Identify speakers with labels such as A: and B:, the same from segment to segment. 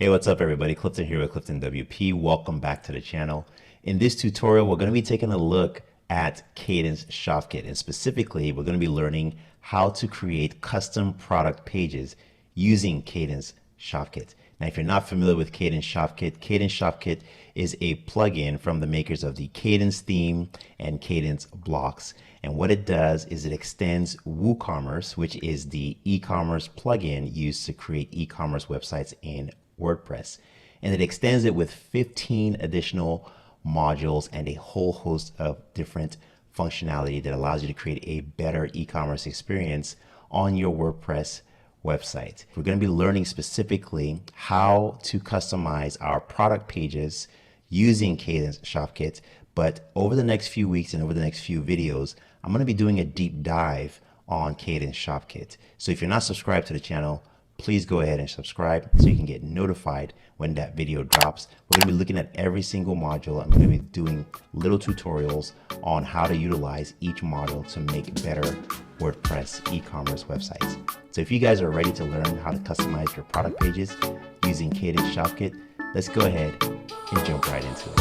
A: Hey, what's up everybody? Clifton here with CliftonWP. Welcome back to the channel. In this tutorial, we're going to be taking a look at Kadence Shop Kit, and specifically, we're going to be learning how to create custom product pages using Kadence Shop Kit. Now, if you're not familiar with Kadence Shop Kit is a plugin from the makers of the Kadence theme and Kadence blocks. And what it does is it extends WooCommerce, which is the e-commerce plugin used to create e-commerce websites in WordPress. And it extends it with 15 additional modules and a whole host of different functionality that allows you to create a better e-commerce experience on your WordPress website. We're going to be learning specifically how to customize our product pages using Kadence Shop Kit. But over the next few weeks and over the next few videos, I'm going to be doing a deep dive on Kadence Shop Kit. So if you're not subscribed to the channel, please go ahead and subscribe so you can get notified when that video drops. We're going to be looking at every single module. I'm going to be doing little tutorials on how to utilize each module to make better WordPress e-commerce websites. So if you guys are ready to learn how to customize your product pages using Kadence Shop Kit, let's go ahead and jump right into it.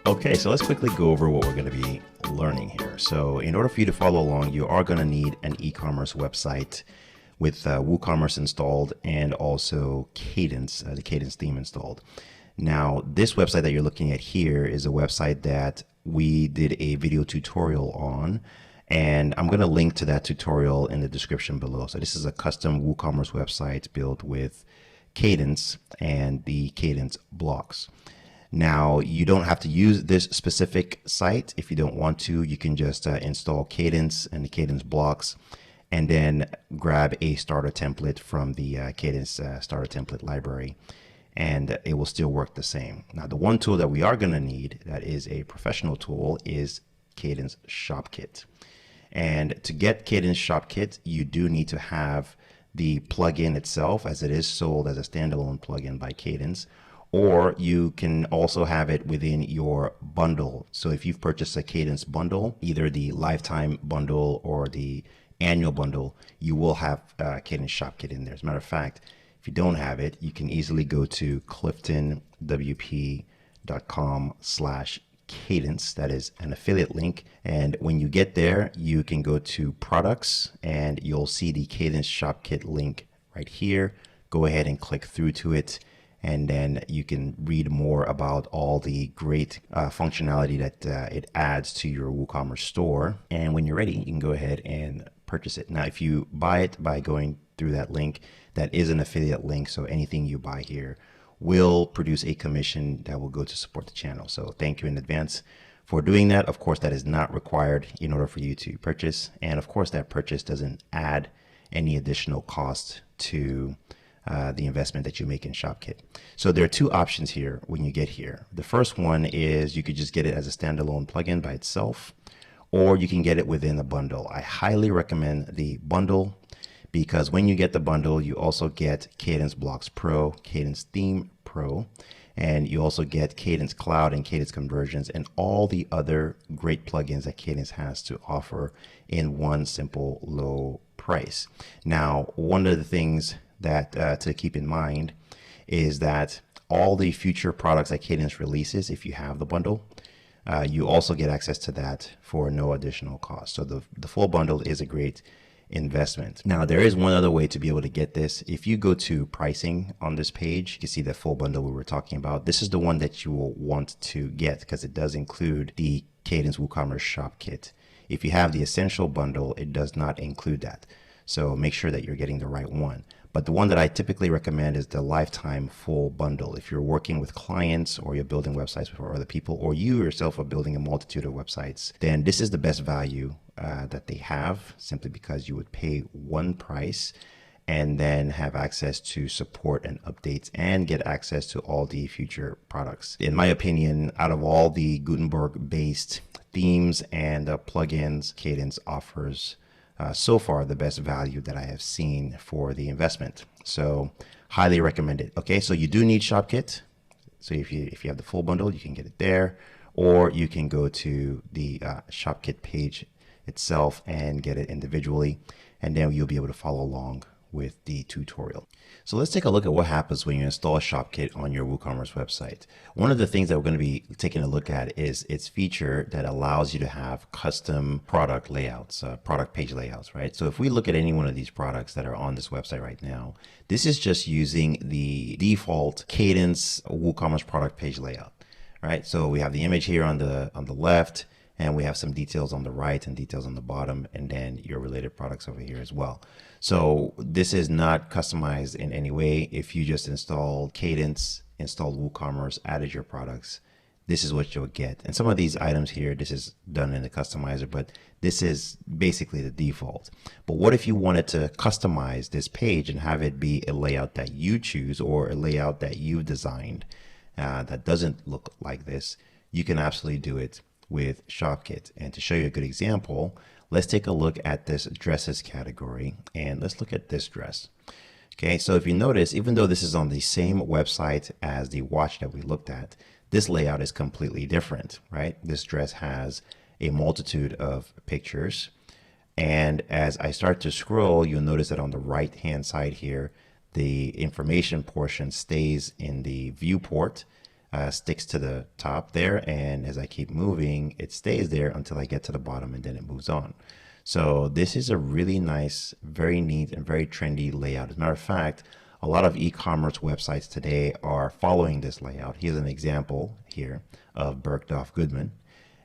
A: Okay, so let's quickly go over what we're going to be learning here. So in order for you to follow along, you are going to need an e-commerce website with WooCommerce installed and also Kadence, the Kadence theme installed. Now, this website that you're looking at here is a website that we did a video tutorial on, and I'm going to link to that tutorial in the description below. So this is a custom WooCommerce website built with Kadence and the Kadence blocks. Now, you don't have to use this specific site. If you don't want to, you can just install Kadence and the Kadence blocks and then grab a starter template from the Kadence starter template library, and it will still work the same. Now, the one tool that we are going to need that is a professional tool is Kadence Shop Kit. And to get Kadence Shop Kit, you do need to have the plugin itself, as it is sold as a standalone plugin by Kadence. Or you can also have it within your bundle. So if you've purchased a Kadence bundle, either the lifetime bundle or the annual bundle, you will have Kadence Shop Kit in there. As a matter of fact, if you don't have it, you can easily go to CliftonWP.com/Kadence. That is an affiliate link. And when you get there, you can go to products and you'll see the Kadence Shop Kit link right here. Go ahead and click through to it, and then you can read more about all the great functionality that it adds to your WooCommerce store. And when you're ready, you can go ahead and purchase it. Now, if you buy it by going through that link, that is an affiliate link. So anything you buy here will produce a commission that will go to support the channel. So thank you in advance for doing that. Of course, that is not required in order for you to purchase. And of course, that purchase doesn't add any additional cost to the investment that you make in ShopKit. So there are two options here when you get here. The first one is you could just get it as a standalone plugin by itself, or you can get it within a bundle. I highly recommend the bundle because when you get the bundle, you also get Kadence Blocks Pro, Kadence Theme Pro, and you also get Kadence Cloud and Kadence Conversions and all the other great plugins that Kadence has to offer in one simple low price. Now, one of the things that to keep in mind is that all the future products that Kadence releases, if you have the bundle, you also get access to that for no additional cost. So the full bundle is a great investment. Now, there is one other way to be able to get this. If you go to pricing on this page, you see the full bundle we were talking about. This is the one that you will want to get because it does include the Kadence WooCommerce Shop Kit. If you have the essential bundle, it does not include that. So make sure that you're getting the right one. But the one that I typically recommend is the lifetime full bundle. If you're working with clients or you're building websites for other people, or you yourself are building a multitude of websites, then this is the best value that they have, simply because you would pay one price and then have access to support and updates and get access to all the future products. In my opinion, out of all the Gutenberg-based themes and plugins, Kadence offers so far the best value that I have seen for the investment. So highly recommend it. Okay, so you do need ShopKit. So if you have the full bundle, you can get it there, or you can go to the ShopKit page itself and get it individually. And then you'll be able to follow along with the tutorial. So let's take a look at what happens when you install a ShopKit on your WooCommerce website. One of the things that we're going to be taking a look at is its feature that allows you to have custom product layouts, product page layouts, right? So if we look at any one of these products that are on this website right now, this is just using the default Kadence WooCommerce product page layout, right? So we have the image here on the left, and we have some details on the right and details on the bottom, and then your related products over here as well. So this is not customized in any way. If you just installed Kadence, installed WooCommerce, added your products, this is what you'll get. And some of these items here, this is done in the customizer, but this is basically the default. But what if you wanted to customize this page and have it be a layout that you choose, or a layout that you've designed that doesn't look like this? You can absolutely do it with ShopKit. And to show you a good example, let's take a look at this dresses category, and let's look at this dress. Okay, so if you notice, even though this is on the same website as the watch that we looked at, this layout is completely different, right? This dress has a multitude of pictures. And as I start to scroll, you'll notice that on the right hand side here, the information portion stays in the viewport, sticks to the top there, and as I keep moving, it stays there until I get to the bottom, and then it moves on. So this is a really nice, very neat, and very trendy layout. As a matter of fact, a lot of e-commerce websites today are following this layout. Here's an example here of Bergdorf Goodman,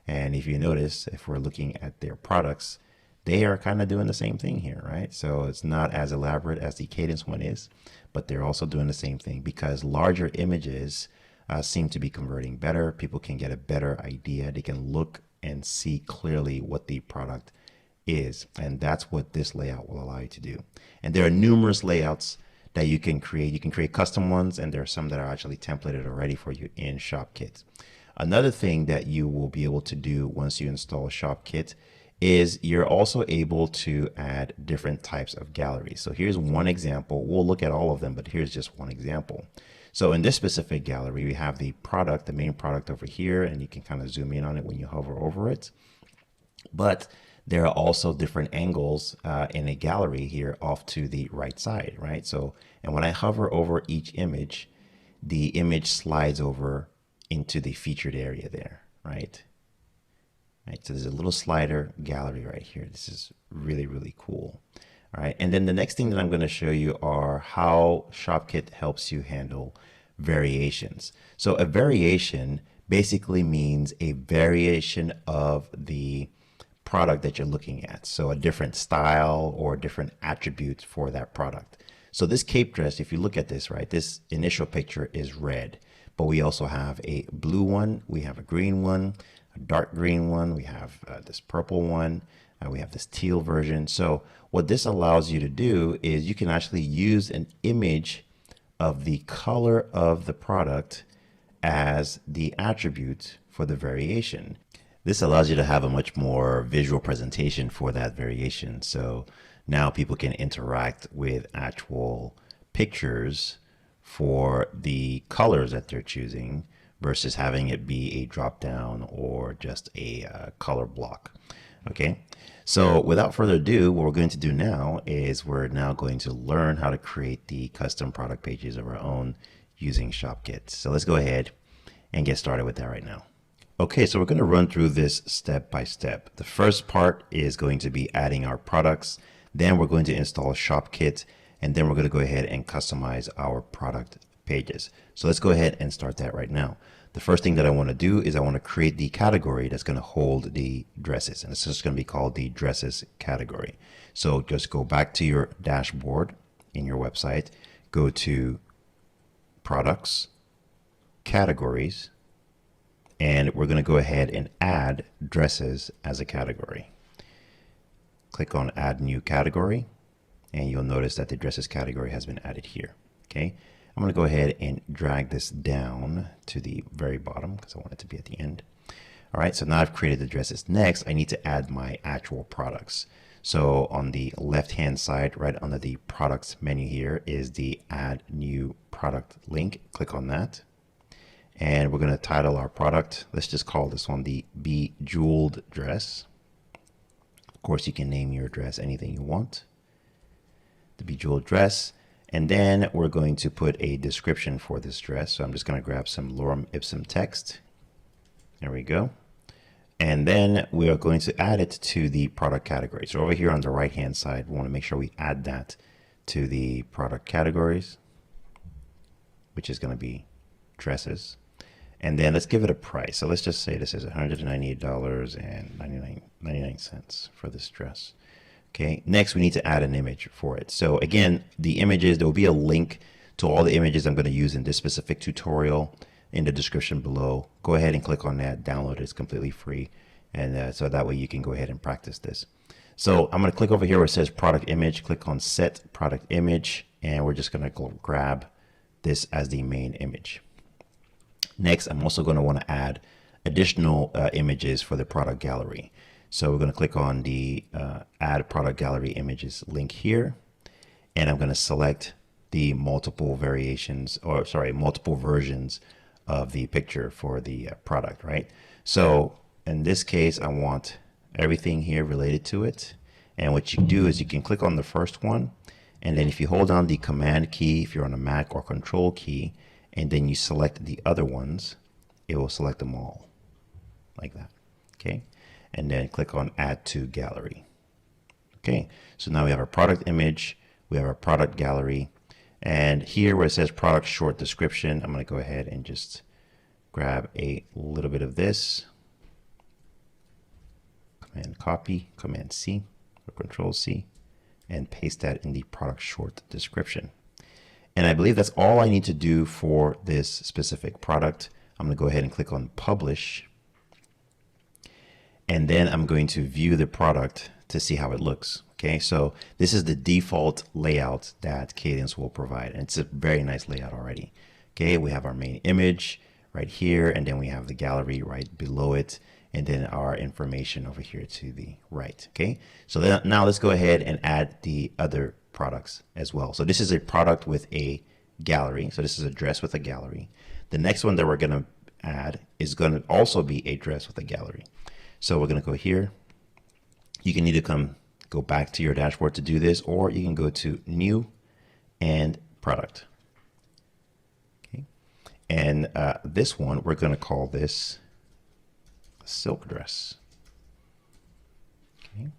A: and if you notice, if we're looking at their products, they are kind of doing the same thing here, right? So it's not as elaborate as the Kadence one is, but they're also doing the same thing, because larger images seem to be converting better. People can get a better idea. They can look and see clearly what the product is. And that's what this layout will allow you to do. And there are numerous layouts that you can create. You can create custom ones, and there are some that are actually templated already for you in ShopKit. Another thing that you will be able to do once you install ShopKit is you're also able to add different types of galleries. So here's one example. We'll look at all of them, but here's just one example. So in this specific gallery, we have the product, the main product over here, and you can kind of zoom in on it when you hover over it. But there are also different angles in a gallery here off to the right side, right? So, and when I hover over each image, the image slides over into the featured area there, right? Right, so there's a little slider gallery right here. This is really, really cool. All right, and then the next thing that I'm going to show you are how ShopKit helps you handle variations. So a variation basically means a variation of the product that you're looking at. So a different style or different attributes for that product. So this cape dress, if you look at this, right, this initial picture is red, but we also have a blue one, we have a green one, a dark green one, we have this purple one, we have this teal version. So what this allows you to do is you can actually use an image of the color of the product as the attribute for the variation. This allows you to have a much more visual presentation for that variation. So now people can interact with actual pictures for the colors that they're choosing versus having it be a drop down or just a color block. Okay, so without further ado, what we're going to do now is we're now going to learn how to create the custom product pages of our own using ShopKit. So let's go ahead and get started with that right now. Okay, so we're going to run through this step by step. The first part is going to be adding our products. Then we're going to install ShopKit, and then we're going to go ahead and customize our product pages. So let's go ahead and start that right now. The first thing that I want to do is I want to create the category that's going to hold the dresses, and it's just going to be called the dresses category. So just go back to your dashboard in your website, go to products, categories, and we're going to go ahead and add dresses as a category. Click on add new category, and you'll notice that the dresses category has been added here. Okay, I'm going to go ahead and drag this down to the very bottom because I want it to be at the end. All right, so now I've created the dresses. Next, I need to add my actual products. So on the left hand side, right under the products menu here is the add new product link. Click on that. And we're going to title our product. Let's just call this one the Bejeweled dress. course, you can name your dress anything you want. The bejeweled dress. And then we're going to put a description for this dress. So I'm just going to grab some lorem ipsum text. There we go. And then we are going to add it to the product category. So over here on the right hand side, we want to make sure we add that to the product categories, which is going to be dresses. And then let's give it a price. So let's just say this is $198.99 for this dress. Okay, next we need to add an image for it. So again, the images, there will be a link to all the images I'm going to use in this specific tutorial in the description below. Go ahead and click on that, download it, it's completely free. And so that way you can go ahead and practice this. So I'm going to click over here where it says product image, click on set product image, and we're just going to go grab this as the main image. Next, I'm also going to want to add additional images for the product gallery. So we're going to click on the add product gallery images link here, and I'm going to select the multiple variations, or sorry, multiple versions of the picture for the product, right? So in this case, I want everything here related to it. And what you do is you can click on the first one, and then if you hold down the command key, if you're on a Mac, or control key, and then you select the other ones, it will select them all like that. Okay. And then click on add to gallery. Okay. So now we have our product image, we have our product gallery, and here where it says product short description, I'm going to go ahead and just grab a little bit of this, command copy, command C or control C, and paste that in the product short description. And I believe that's all I need to do for this specific product. I'm going to go ahead and click on publish. And then I'm going to view the product to see how it looks. Okay, so this is the default layout that Kadence will provide. And it's a very nice layout already. Okay, we have our main image right here, and then we have the gallery right below it, and then our information over here to the right. Okay, so then, now let's go ahead and add the other products as well. So this is a product with a gallery. So this is a dress with a gallery. The next one that we're going to add is going to also be a dress with a gallery. So we're going to go here. You can either go back to your dashboard to do this, or you can go to new and product. Okay. And this one, we're going to call this a silk dress. Okay.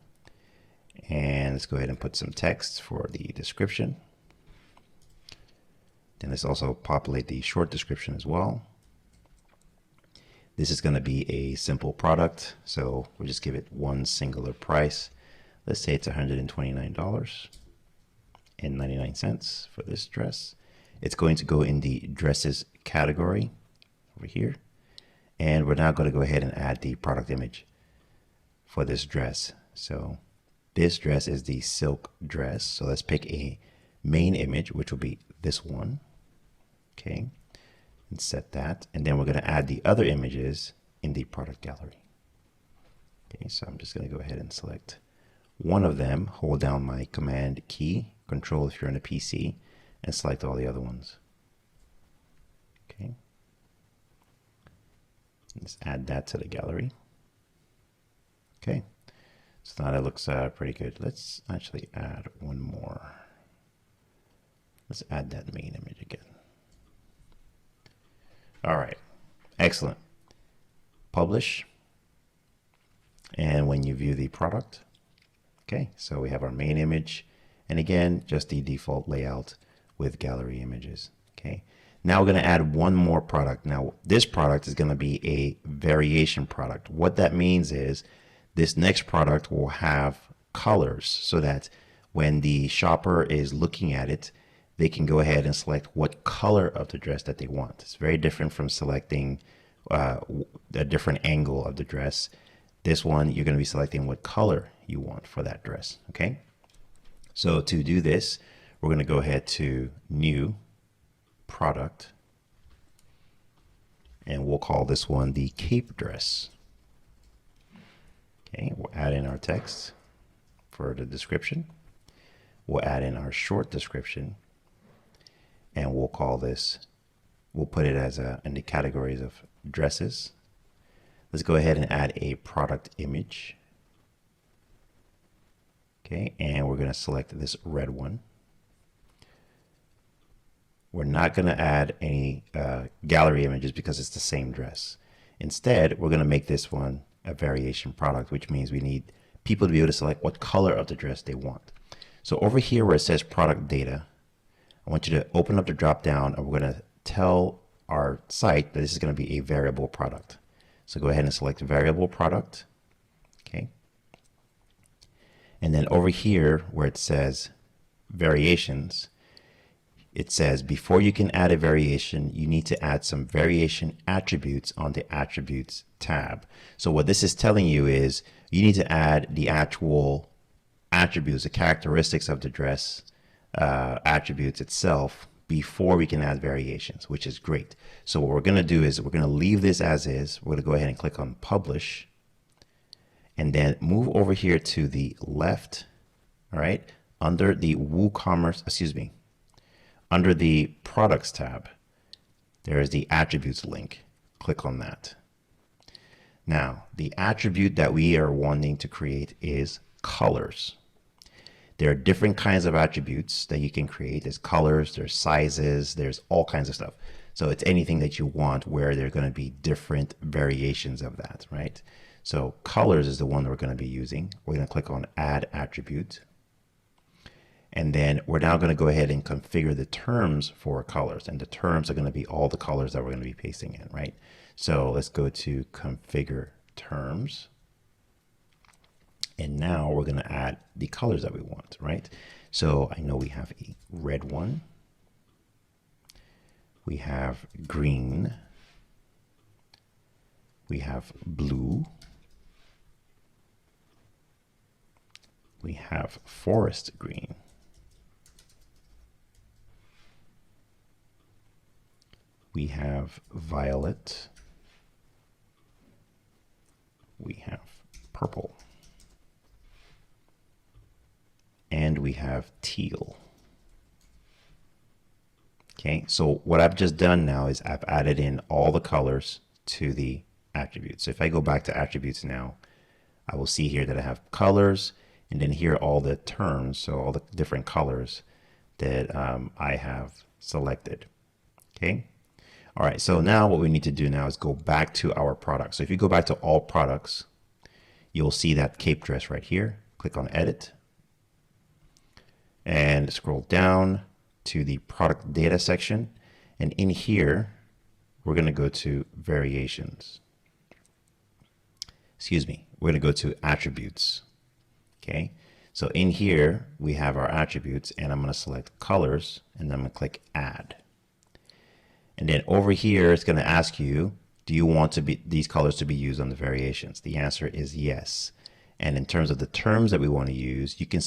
A: And let's go ahead and put some text for the description. Then let's also populate the short description as well. This is going to be a simple product, so we'll just give it one singular price. Let's say it's $129.99 for this dress. It's going to go in the dresses category over here. And we're now going to go ahead and add the product image for this dress. So this dress is the silk dress. So let's pick a main image, which will be this one. Okay. And set that, and then we're going to add the other images in the product gallery. Okay, so I'm just going to go ahead and select one of them, hold down my command key, control if you're on a PC, and select all the other ones. Okay, let's add that to the gallery. Okay, so now that looks pretty good. Let's actually add one more. Let's add that main image again. All right, excellent. Publish. And when you view the product, okay, so we have our main image, and again, just the default layout with gallery images. Okay, now we're going to add one more product. Now, this product is going to be a variation product. What that means is this next product will have colors so that when the shopper is looking at it, they can go ahead and select what color of the dress that they want. It's very different from selecting a different angle of the dress. This one, you're going to be selecting what color you want for that dress. Okay. So to do this, we're going to go ahead to new product, and we'll call this one the cape dress. Okay. We'll add in our text for the description. We'll add in our short description. And we'll call this, we'll put it as in the categories of dresses. Let's go ahead and add a product image. Okay, and we're going to select this red one. We're not going to add any gallery images because it's the same dress. Instead, we're going to make this one a variation product, which means we need people to be able to select what color of the dress they want. So over here where it says product data, I want you to open up the drop down, and we're going to tell our site that this is going to be a variable product. So go ahead and select variable product. Okay. And then over here where it says variations, it says before you can add a variation, you need to add some variation attributes on the attributes tab. So what this is telling you is you need to add the actual attributes, the characteristics of the dress attributes itself before we can add variations, which is great. So what we're going to do is we're going to leave this as is. We're going to go ahead and click on publish, and then move over here to the left. All right, under the WooCommerce, under the products tab, there is the attributes link. Click on that. Now, the attribute that we are wanting to create is colors. There are different kinds of attributes that you can create. There's colors, there's sizes, there's all kinds of stuff. So it's anything that you want where there are going to be different variations of that, right? So colors is the one that we're going to be using. We're going to click on add attribute. And then we're now going to go ahead and configure the terms for colors. And the terms are going to be all the colors that we're going to be pasting in, right? So let's go to configure terms. And now we're going to add the colors that we want, right? So I know we have a red one. We have green. We have blue. We have forest green. We have violet. We have purple. And we have teal. Okay, so what I've just done now is I've added in all the colors to the attributes. So if I go back to attributes now, I will see here that I have colors, and then here are all the terms, so all the different colors that I have selected. Okay. All right, so now what we need to do now is go back to our product. So if you go back to all products, you'll see that cape dress right here. Click on edit and scroll down to the product data section. And in here, we're going to go to variations. Excuse me, we're going to go to attributes. Okay, so in here, we have our attributes, and I'm going to select colors, and then I'm going to click add. And then over here, it's going to ask you, do you want these colors to be used on the variations? The answer is yes. And in terms of the terms that we want to use, you can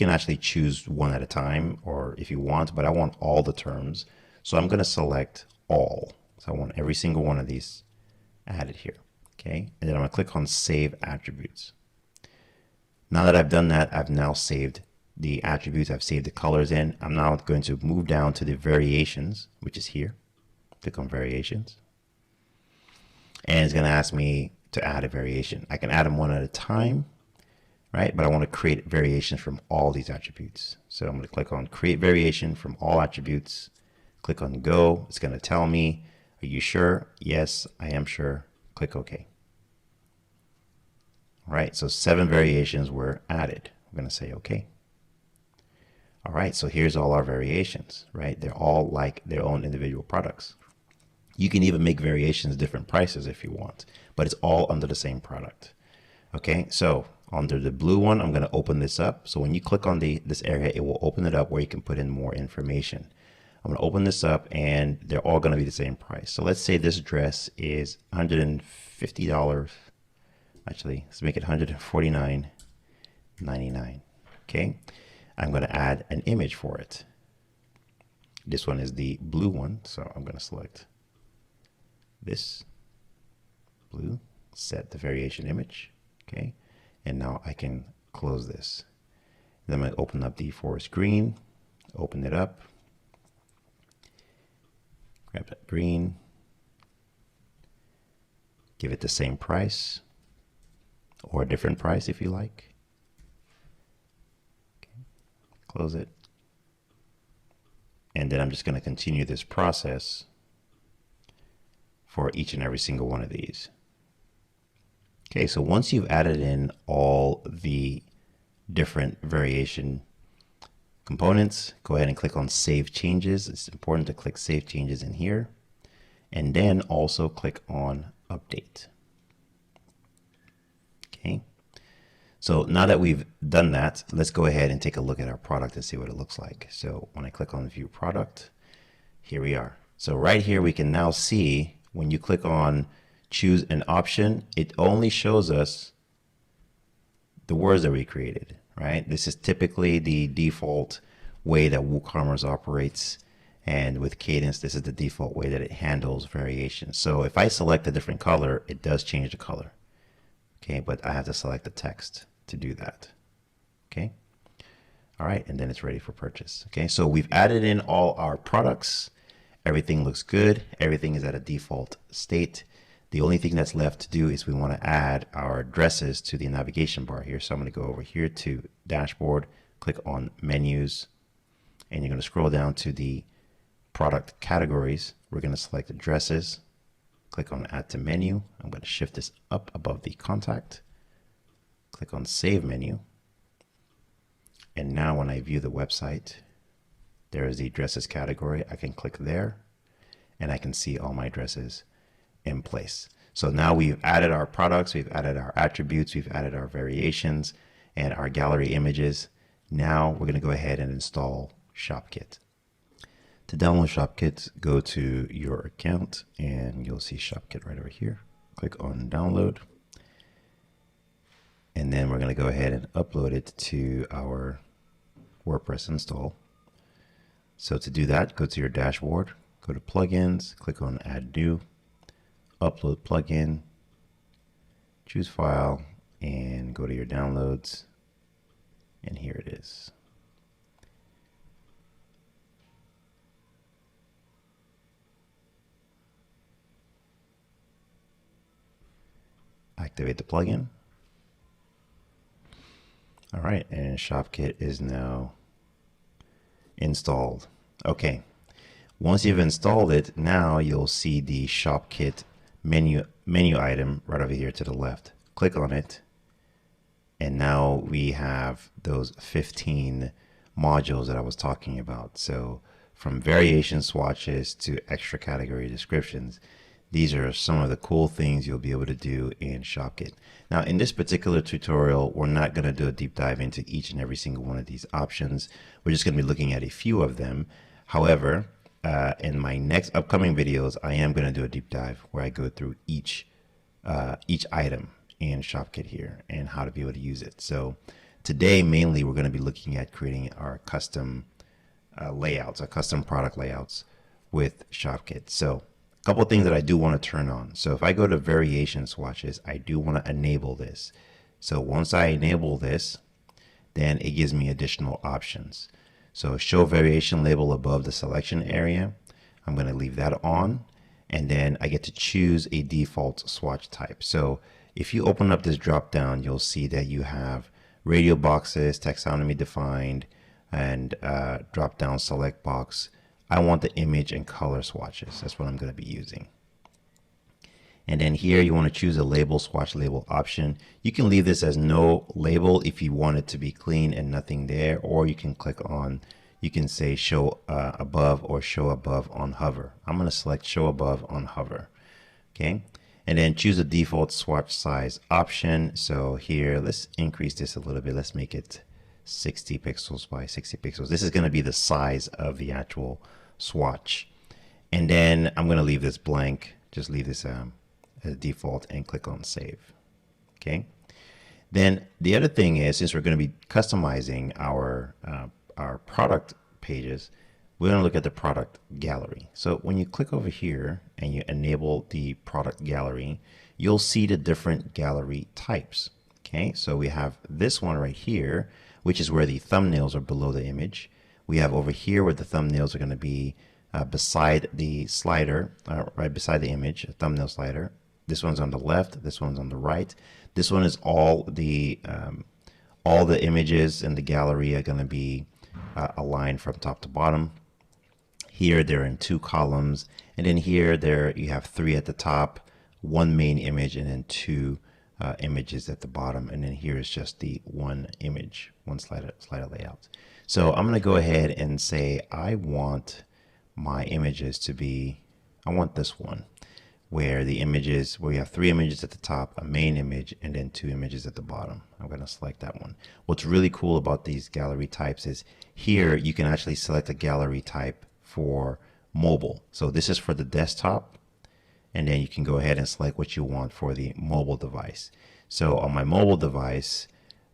A: actually choose one at a time, or if you want, but I want all the terms. So I'm going to select all. So I want every single one of these added here. Okay. And then I'm going to click on save attributes. Now that I've done that, I've now saved the attributes. I've saved the colors in. I'm now going to move down to the variations, which is here. Click on variations, and it's going to ask me to add a variation. I can add them one at a time, right? But I want to create variations from all these attributes. So I'm going to click on create variation from all attributes. Click on go. It's going to tell me, are you sure? Yes, I am sure. Click OK. All right, so 7 variations were added. I'm going to say OK. All right, so here's all our variations, right? They're all like their own individual products. You can even make variations different prices if you want, but it's all under the same product. Okay, so under the blue one, I'm going to open this up. So when you click on this area, it will open it up where you can put in more information. I'm going to open this up, and they're all going to be the same price. So let's say this dress is $150. Actually, let's make it $149.99. Okay, I'm going to add an image for it. This one is the blue one, so I'm going to select this blue, set the variation image. Okay, and now I can close this. Then I'm going to open up the forest green, open it up, grab that green, give it the same price or a different price if you like. close it. And then I'm just going to continue this process for each and every single one of these. Okay, so once you've added in all the different variation components, go ahead and click on Save Changes. It's important to click Save Changes in here, and then also click on Update. Okay, so now that we've done that, let's go ahead and take a look at our product and see what it looks like. So when I click on View Product, here we are. So right here we can now see when you click on Choose an Option, it only shows us the words that we created, right? This is typically the default way that WooCommerce operates. And with Kadence, this is the default way that it handles variations. So if I select a different color, it does change the color. Okay, but I have to select the text to do that. Okay. All right, and then it's ready for purchase. Okay, so we've added in all our products. Everything looks good. Everything is at a default state. The only thing that's left to do is we want to add our addresses to the navigation bar here. So I'm going to go over here to Dashboard, click on Menus, and you're going to scroll down to the product categories. We're going to select addresses, click on Add to Menu. I'm going to shift this up above the contact, click on Save Menu. And now when I view the website, there is the addresses category. I can click there and I can see all my addresses in place. So now we've added our products, we've added our attributes, we've added our variations and our gallery images. Now we're going to go ahead and install ShopKit. To download ShopKit, go to your account and you'll see ShopKit right over here. Click on download. And then we're going to go ahead and upload it to our WordPress install. So to do that, go to your dashboard, go to plugins, click on add new, upload plugin, choose file, and go to your downloads. And here it is. Activate the plugin. All right, and ShopKit is now installed. Okay, once you've installed it, now you'll see the ShopKit menu item right over here to the left. Click on it, and now we have those 15 modules that I was talking about. So from variation swatches to extra category descriptions, these are some of the cool things you'll be able to do in ShopKit. Now, in this particular tutorial, we're not going to do a deep dive into each and every single one of these options. We're just going to be looking at a few of them. However, in my next upcoming videos, I am going to do a deep dive where I go through each item in ShopKit here and how to be able to use it. So today, mainly, we're going to be looking at creating our custom layouts, our custom product layouts with ShopKit. So a couple of things that I do want to turn on. So if I go to variation swatches, I do want to enable this. So once I enable this, then it gives me additional options. So show variation label above the selection area. I'm going to leave that on. And then I get to choose a default swatch type. So if you open up this drop down, you'll see that you have radio boxes, taxonomy defined, and drop down select box. I want the image and color swatches. That's what I'm going to be using. And then here you want to choose a label swatch label option. You can leave this as no label if you want it to be clean and nothing there, or you can click on, you can say show above or show above on hover. I'm going to select show above on hover. Okay. And then choose a default swatch size option. So here, let's increase this a little bit. Let's make it 60 pixels by 60 pixels. This is going to be the size of the actual swatch. And then I'm going to leave this blank. Just leave this as default and click on save. Okay. Then the other thing is, since we're going to be customizing our product pages, we're going to look at the product gallery. So when you click over here and you enable the product gallery, you'll see the different gallery types. Okay. So we have this one right here, which is where the thumbnails are below the image. We have over here where the thumbnails are going to be beside the slider, right beside the image, a thumbnail slider. This one's on the left. This one's on the right. This one is all the images in the gallery are going to be aligned from top to bottom. Here they're in 2 columns, and then here you have 3 at the top, 1 main image, and then 2 images at the bottom, and then here is just the 1 image, 1 slider layout. So I'm going to go ahead and say I want my images to be, I want this one where the images, where you have 3 images at the top, a main image, and then 2 images at the bottom. I'm going to select that one. What's really cool about these gallery types is here you can actually select a gallery type for mobile. So this is for the desktop, and then you can go ahead and select what you want for the mobile device. So on my mobile device,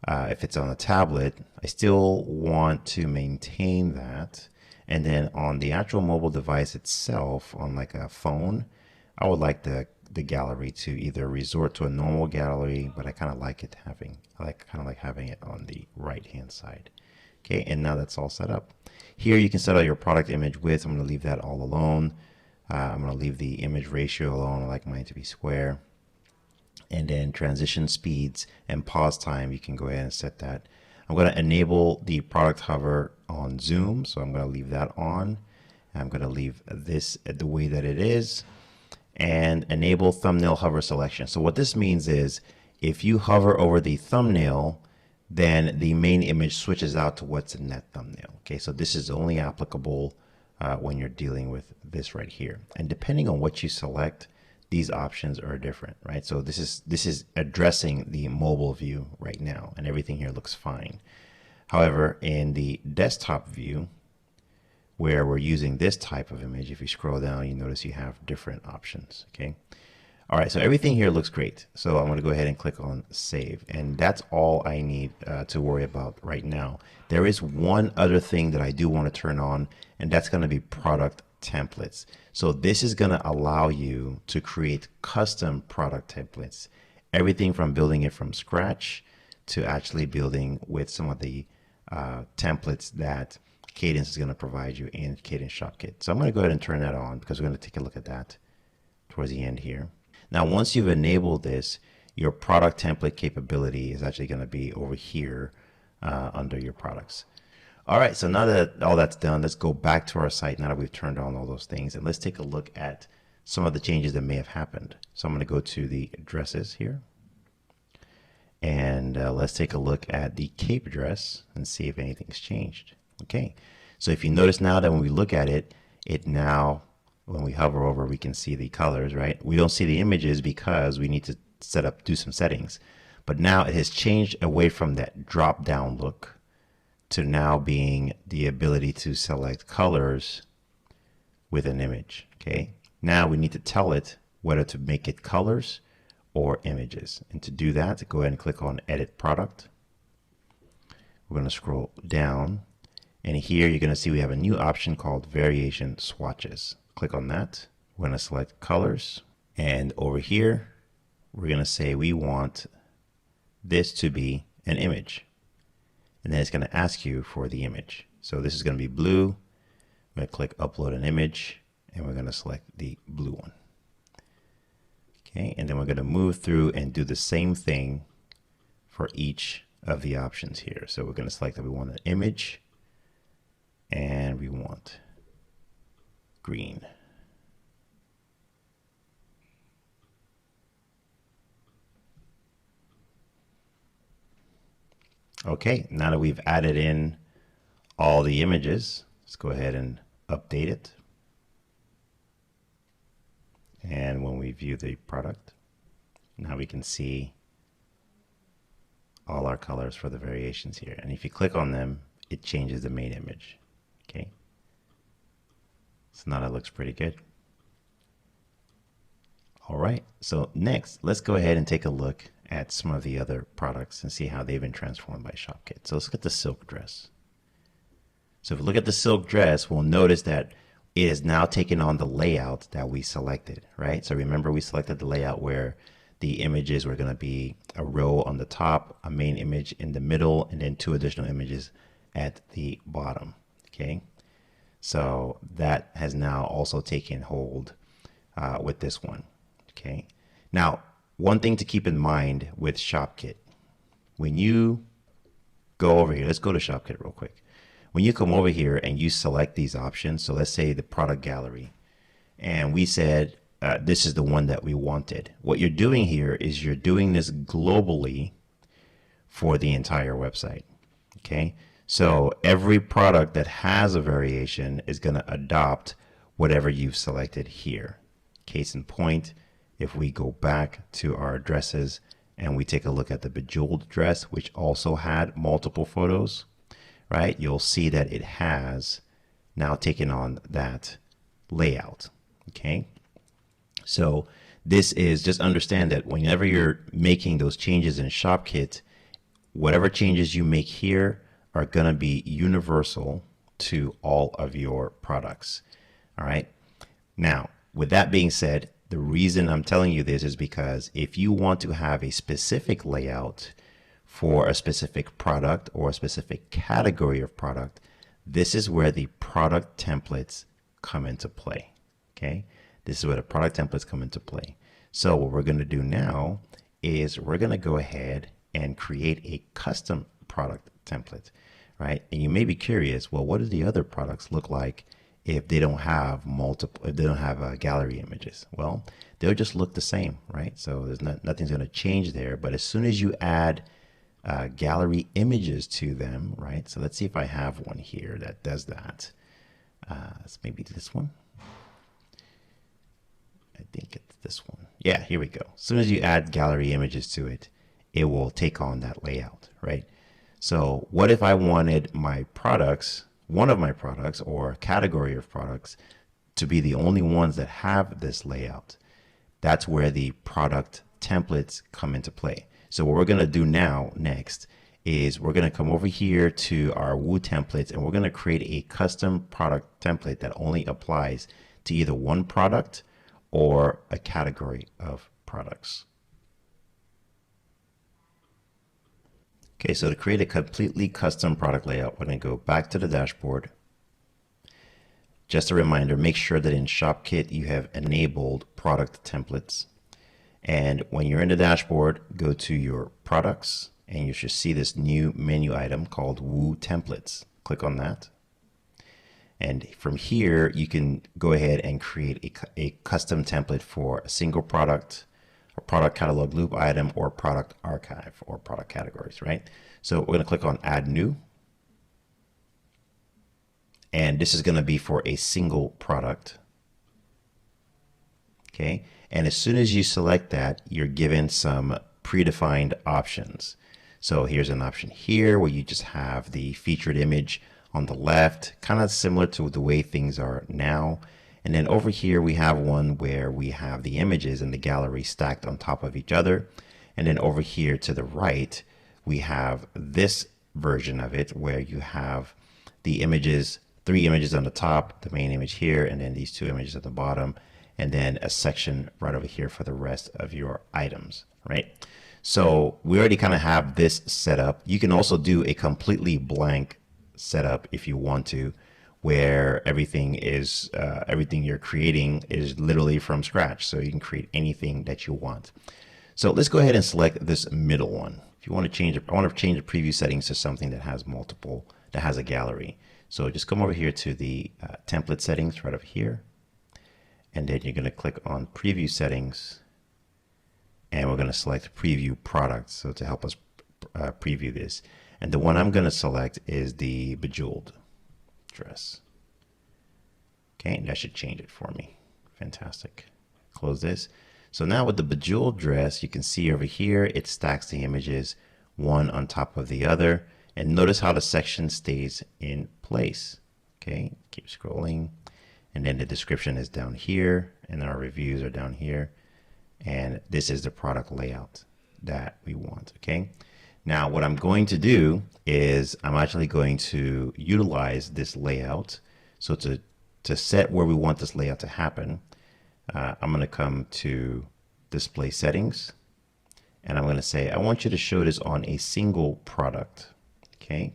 A: if it's on a tablet, I still want to maintain that. And then on the actual mobile device itself, on like a phone, I would like the gallery to either resort to a normal gallery, but I kind of like it having, having it on the right hand side. Okay, and now that's all set up. Here you can set out your product image width. I'm going to leave that all alone. I'm going to leave the image ratio alone. I like mine to be square. And then transition speeds and pause time, you can go ahead and set that. I'm going to enable the product hover on zoom, so I'm going to leave that on. I'm going to leave this the way that it is, and enable thumbnail hover selection. So what this means is if you hover over the thumbnail, then the main image switches out to what's in that thumbnail. Okay, so this is only applicable when you're dealing with this right here. And depending on what you select, these options are different, right? So this is addressing the mobile view right now, and everything here looks fine. However, in the desktop view, where we're using this type of image, if you scroll down, you notice you have different options, okay? All right, so everything here looks great. So I'm gonna go ahead and click on save, and that's all I need to worry about right now. There is one other thing that I do wanna turn on, and that's gonna be product templates. So this is gonna allow you to create custom product templates, everything from building it from scratch to actually building with some of the templates that Kadence is going to provide you in Kadence Shop Kit. So I'm going to go ahead and turn that on because we're going to take a look at that towards the end here. Now, once you've enabled this, your product template capability is actually going to be over here under your products. All right, so now that all that's done, let's go back to our site now that we've turned on all those things, and let's take a look at some of the changes that may have happened. So I'm going to go to the addresses here, and let's take a look at the cape address and see if anything's changed. Okay, so if you notice now that when we look at it, now, when we hover over, we can see the colors, right? We don't see the images because we need to do some settings. But now it has changed away from that drop down look to now being the ability to select colors with an image, okay? Now we need to tell it whether to make it colors or images. And to do that, go ahead and click on Edit Product. We're going to scroll down. And here you're going to see we have a new option called Variation Swatches. Click on that. We're going to select colors. And over here, we're going to say we want this to be an image. And then it's going to ask you for the image. So this is going to be blue. I'm going to click Upload an Image, and we're going to select the blue one. Okay, and then we're going to move through and do the same thing for each of the options here. So we're going to select that we want an image, and we want green. Okay, now that we've added in all the images, let's go ahead and update it. And when we view the product, now we can see all our colors for the variations here. And if you click on them, it changes the main image. Okay, so now that looks pretty good. All right, so next, let's go ahead and take a look at some of the other products and see how they've been transformed by ShopKit. So let's look at the silk dress. So if we look at the silk dress, we'll notice that it is now taking on the layout that we selected, right? So remember, we selected the layout where the images were going to be a row on the top, a main image in the middle, and then 2 additional images at the bottom. Okay, so that has now also taken hold with this one. Okay, now one thing to keep in mind with ShopKit, when you go over here, let's go to ShopKit real quick. when you come over here and you select these options, so let's say the product gallery, and we said this is the one that we wanted. What you're doing here is you're doing this globally for the entire website. Okay, so every product that has a variation is going to adopt whatever you've selected here. Case in point, if we go back to our addresses and we take a look at the Bejeweled dress, which also had multiple photos, right, you'll see that it has now taken on that layout. Okay, so this is, just understand that whenever you're making those changes in ShopKit, whatever changes you make here are going to be universal to all of your products. All right. Now, with that being said, the reason I'm telling you this is because if you want to have a specific layout for a specific product or a specific category of product, this is where the product templates come into play. Okay. This is where the product templates come into play. So what we're going to do now is we're going to go ahead and create a custom product template, right? And you may be curious, well, what do the other products look like if they don't have gallery images? Well, they'll just look the same, right? So there's nothing's going to change there. But as soon as you add gallery images to them, right? So let's see if I have one here that does that. Let's maybe this one. I think it's this one. Yeah, here we go. As soon as you add gallery images to it, it will take on that layout, right? So what if I wanted my products, one of my products or category of products, to be the only ones that have this layout? That's where the product templates come into play. So what we're going to do now next is we're going to come over here to our Woo templates, and we're going to create a custom product template that only applies to either one product or a category of products. Okay, so to create a completely custom product layout, we're going to go back to the dashboard. Just a reminder, make sure that in ShopKit you have enabled product templates. And when you're in the dashboard, go to your products, and you should see this new menu item called Woo Templates. Click on that. And from here, you can go ahead and create a custom template for a single product, a product catalog loop item, or product archive, or product categories, right? So we're going to click on Add New. And this is going to be for a single product. Okay. And as soon as you select that, you're given some predefined options. So here's an option here where you just have the featured image on the left, kind of similar to the way things are now. And then over here, we have one where we have the images in the gallery stacked on top of each other. And then over here to the right, we have this version of it where you have the images, 3 images on the top, the main image here, and then these 2 images at the bottom, and then a section right over here for the rest of your items, right? So we already kind of have this set up. You can also do a completely blank setup if you want to, where everything is everything you're creating is literally from scratch. So you can create anything that you want. So let's go ahead and select this middle one. If you want to change it, I want to change the preview settings to something that has multiple, that has a gallery. So just come over here to the template settings right over here. And then you're going to click on preview settings, and we're going to select preview products. So to help us preview this. And the one I'm going to select is the Bejeweled dress. Okay, and that should change it for me. Fantastic. Close this. So now with the Bejeweled dress, you can see over here, it stacks the images one on top of the other. And notice how the section stays in place. Okay, keep scrolling. And then the description is down here, and our reviews are down here. And this is the product layout that we want. Okay. Now, what I'm going to do is I'm actually going to utilize this layout. So to set where we want this layout to happen, I'm going to come to display settings, and I'm going to say, I want you to show this on a single product. Okay.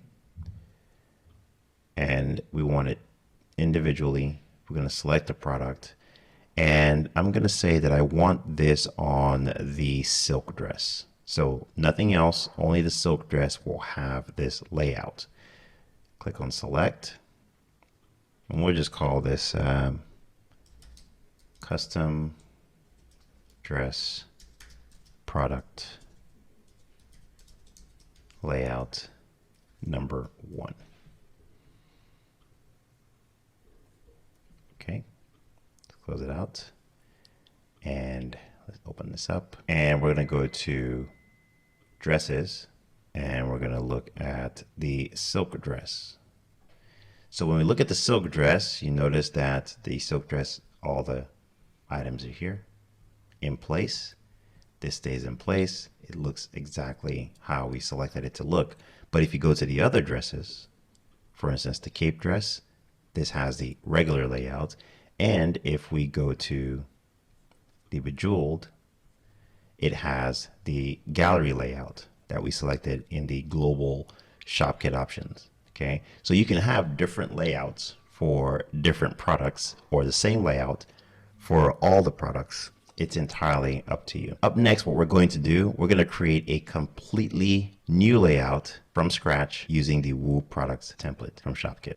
A: And we want it individually. We're going to select the product, and I'm going to say that I want this on the silk dress. So nothing else, only the silk dress will have this layout. Click on select, and we'll just call this custom dress product layout number 1. Okay, let's close it out and let's open this up, and we're going to go to dresses, and we're going to look at the silk dress. So when we look at the silk dress, you notice that the silk dress, all the items are here in place. This stays in place. It looks exactly how we selected it to look. But if you go to the other dresses, for instance, the cape dress, this has the regular layout. And if we go to the bejeweled, it has the gallery layout that we selected in the global shop kit options. Okay, so you can have different layouts for different products or the same layout for all the products. It's entirely up to you. Up next, what we're going to do, we're going to create a completely new layout from scratch using the WooCommerce Template from ShopKit.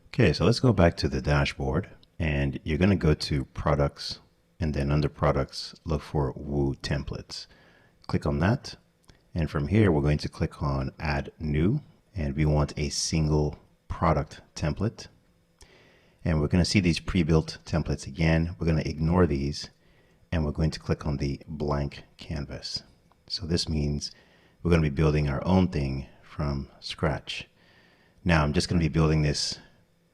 A: Okay, so let's go back to the dashboard, and you're going to go to products, and then under products, look for Woo templates. Click on that. And from here, we're going to click on add new, and we want a single product template. And we're going to see these pre-built templates again. We're going to ignore these, and we're going to click on the blank canvas. So this means we're going to be building our own thing from scratch. Now I'm just going to be building this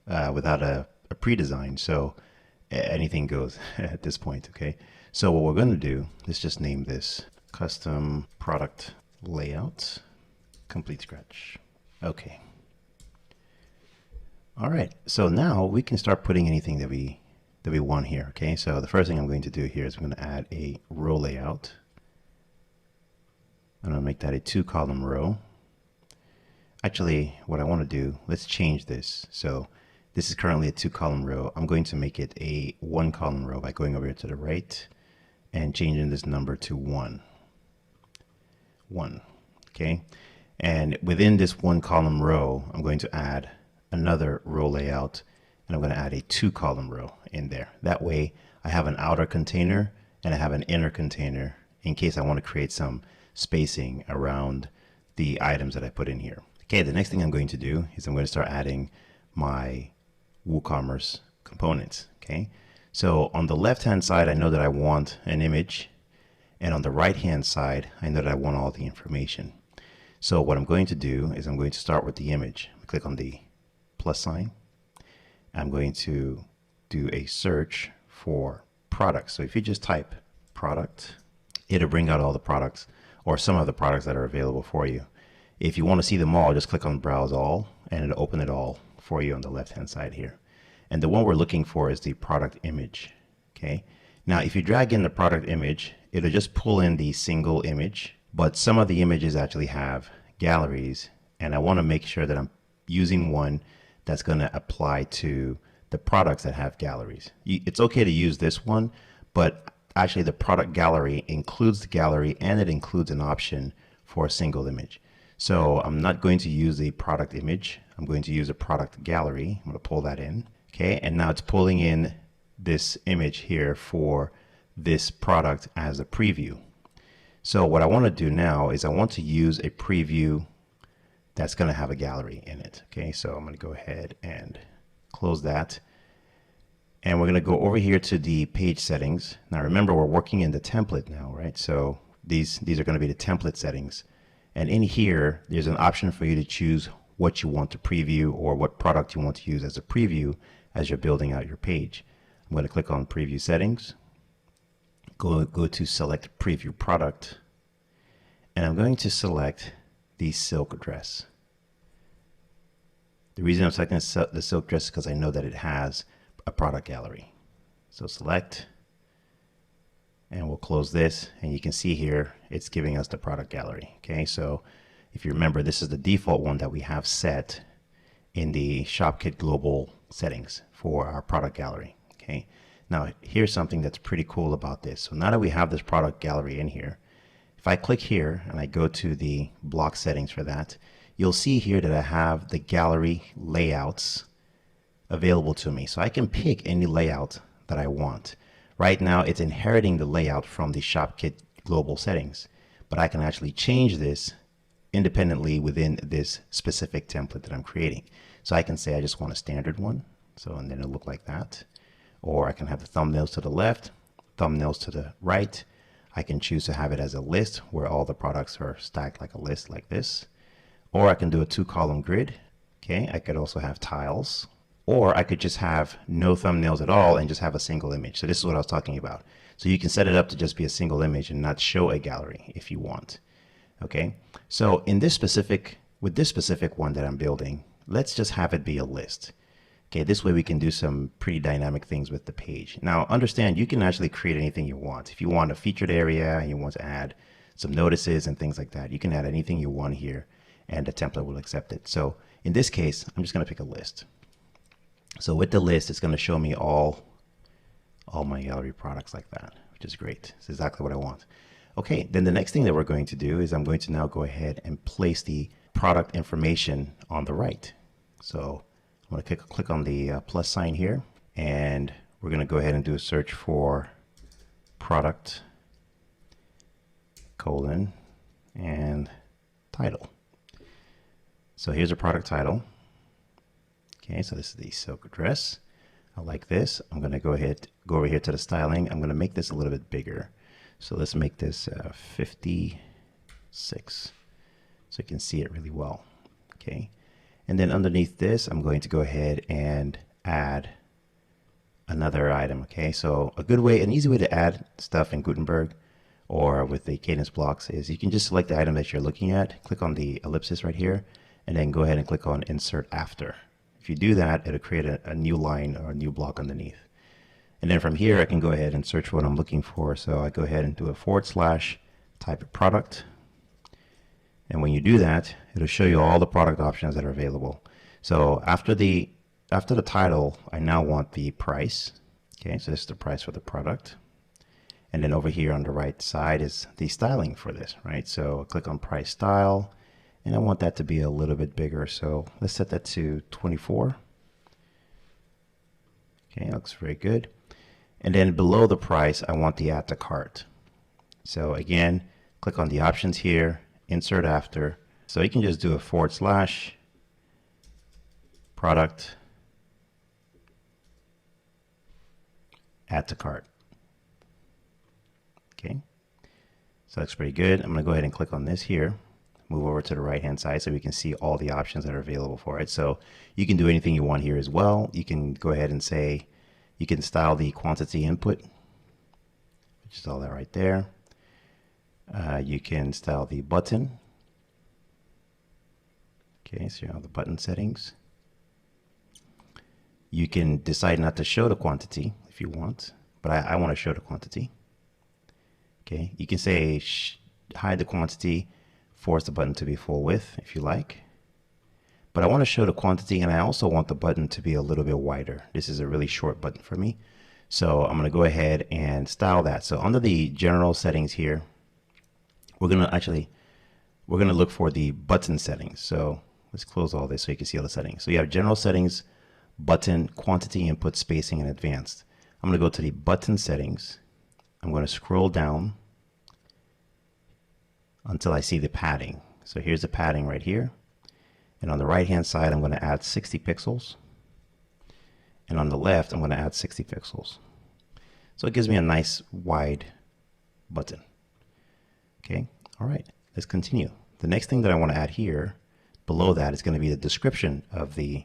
A: without a pre-design, so anything goes at this point. Okay, so what we're going to do, let's just name this custom product layout complete scratch. Okay. All right, so now we can start putting anything that we want here. Okay, so the first thing I'm going to do here is I'm going to add a row layout. I'm going to make that a 2-column row. Actually, what I want to do, let's change this. So this is currently a 2-column row. I'm going to make it a 1-column row by going over here to the right and changing this number to 1. Okay, and within this 1-column row, I'm going to add another row layout, and I'm going to add a 2-column row in there. That way I have an outer container and I have an inner container in case I want to create some spacing around the items that I put in here. Okay, the next thing I'm going to do is I'm going to start adding my WooCommerce components. Okay, so on the left hand side, I know that I want an image, and on the right hand side, I know that I want all the information. So what I'm going to do is I'm going to start with the image. Click on the plus sign. I'm going to do a search for products. So if you just type product, it'll bring out all the products or some of the products that are available for you. If you want to see them all, just click on browse all, and it'll open it all for you on the left hand side here. And the one we're looking for is the product image. Okay, now if you drag in the product image, it'll just pull in the single image, but some of the images actually have galleries, and I want to make sure that I'm using one that's going to apply to the products that have galleries. It's okay to use this one, but actually the product gallery includes the gallery, and it includes an option for a single image. So I'm not going to use the product image. I'm going to use a product gallery. I'm going to pull that in. Okay, and now it's pulling in this image here for this product as a preview. So what I want to do now is I want to use a preview that's going to have a gallery in it. Okay, so I'm going to go ahead and close that. And we're going to go over here to the page settings. Now remember, we're working in the template now, right? So these are going to be the template settings. And in here, there's an option for you to choose what you want to preview or what product you want to use as a preview as you're building out your page. I'm going to click on preview settings, go to select preview product, and I'm going to select the silk dress. The reason I'm selecting the silk dress is because I know that it has a product gallery. So select, and we'll close this, and you can see here it's giving us the product gallery. Okay, so if you remember, this is the default one that we have set in the ShopKit global settings for our product gallery. Okay, now here's something that's pretty cool about this. So now that we have this product gallery in here, if I click here and I go to the block settings for that, you'll see here that I have the gallery layouts available to me. So I can pick any layout that I want. Right now, it's inheriting the layout from the ShopKit global settings, but I can actually change this independently within this specific template that I'm creating. So I can say I just want a standard one. So, and then it'll look like that. Or I can have the thumbnails to the left, thumbnails to the right. I can choose to have it as a list where all the products are stacked like a list like this. Or I can do a 2-column grid. Okay, I could also have tiles. Or I could just have no thumbnails at all and just have a single image. So this is what I was talking about. So you can set it up to just be a single image and not show a gallery if you want. Okay, so in this specific, with this specific one that I'm building, let's just have it be a list. Okay, this way we can do some pretty dynamic things with the page. Now understand, you can actually create anything you want. If you want a featured area and you want to add some notices and things like that, you can add anything you want here and the template will accept it. So in this case, I'm just going to pick a list. So with the list, it's going to show me all my gallery products like that, which is great. It's exactly what I want. Okay, then the next thing that we're going to do is I'm going to now go ahead and place the product information on the right. So I'm going to click on the plus sign here, and we're going to go ahead and do a search for product, colon, and title. So here's a product title. Okay, so this is the silk dress. I like this. I'm going to go over here to the styling. I'm going to make this a little bit bigger. So let's make this 56 so you can see it really well. Okay, and then underneath this, I'm going to go ahead and add another item. Okay, so a good way, an easy way to add stuff in Gutenberg or with the Kadence blocks is you can just select the item that you're looking at, click on the ellipsis right here, and then go ahead and click on Insert After. If you do that, it'll create a new line or a new block underneath. And then from here, I can go ahead and search for what I'm looking for. So I go ahead and do a / type of product. And when you do that, it'll show you all the product options that are available. So after the title, I now want the price. Okay, so this is the price for the product. And then over here on the right side is the styling for this, right? So I'll click on price style, and I want that to be a little bit bigger. So let's set that to 24. Okay, looks very good. And then below the price, I want the add to cart. So again, click on the options here, insert after. So you can just do a / product, add to cart. Okay, so that's pretty good. I'm going to go ahead and click on this here, move over to the right hand side so we can see all the options that are available for it. So you can do anything you want here as well. You can go ahead and say, you can style the quantity input, which is all that right there. You can style the button. Okay, so you have the button settings. You can decide not to show the quantity if you want, but I want to show the quantity. Okay, you can say hide the quantity, force the button to be full width if you like. But I want to show the quantity, and I also want the button to be a little bit wider. This is a really short button for me. So I'm going to go ahead and style that. So under the general settings here, we're going to look for the button settings. So let's close all this so you can see all the settings. So you have general settings, button, quantity, input, spacing, and advanced. I'm going to go to the button settings. I'm going to scroll down until I see the padding. So here's the padding right here. And on the right hand side, I'm going to add 60 pixels. And on the left, I'm going to add 60 pixels. So it gives me a nice wide button. Okay, all right, let's continue. The next thing that I want to add here below that is going to be the description of the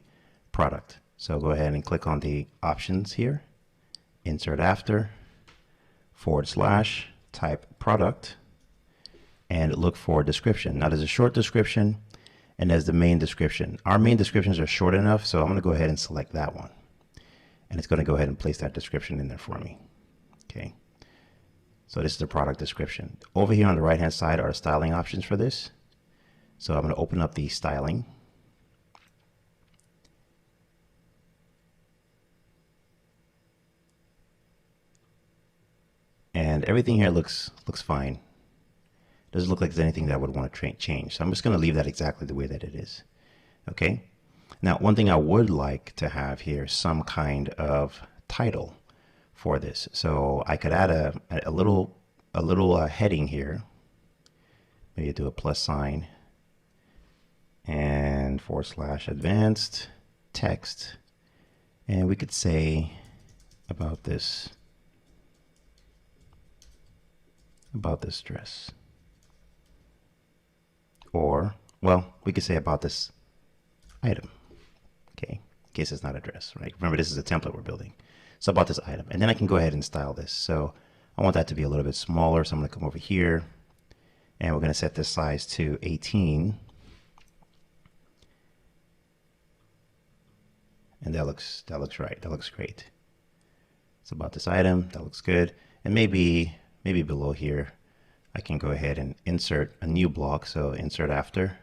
A: product. So go ahead and click on the options here, insert after, / type product, and look for description. Now there's a short description and there's the main description. Our main descriptions are short enough, so I'm going to go ahead and select that one. And it's going to go ahead and place that description in there for me. Okay. So this is the product description. Over here on the right hand side are styling options for this. So I'm going to open up the styling. And everything here looks fine. Doesn't look like there's anything that I would want to change. So I'm just going to leave that exactly the way that it is. Okay. Now, one thing I would like to have here is some kind of title for this. So I could add a little heading here. Maybe do a plus sign and / advanced text. And we could say about this dress. Or, well, we could say about this item. Okay, in case it's not a dress, right? Remember, this is a template we're building. So about this item. And then I can go ahead and style this. So I want that to be a little bit smaller. So I'm going to come over here and we're going to set this size to 18. And that looks right. That looks great. It's about this item. That looks good. And maybe below here, I can go ahead and insert a new block. So insert after,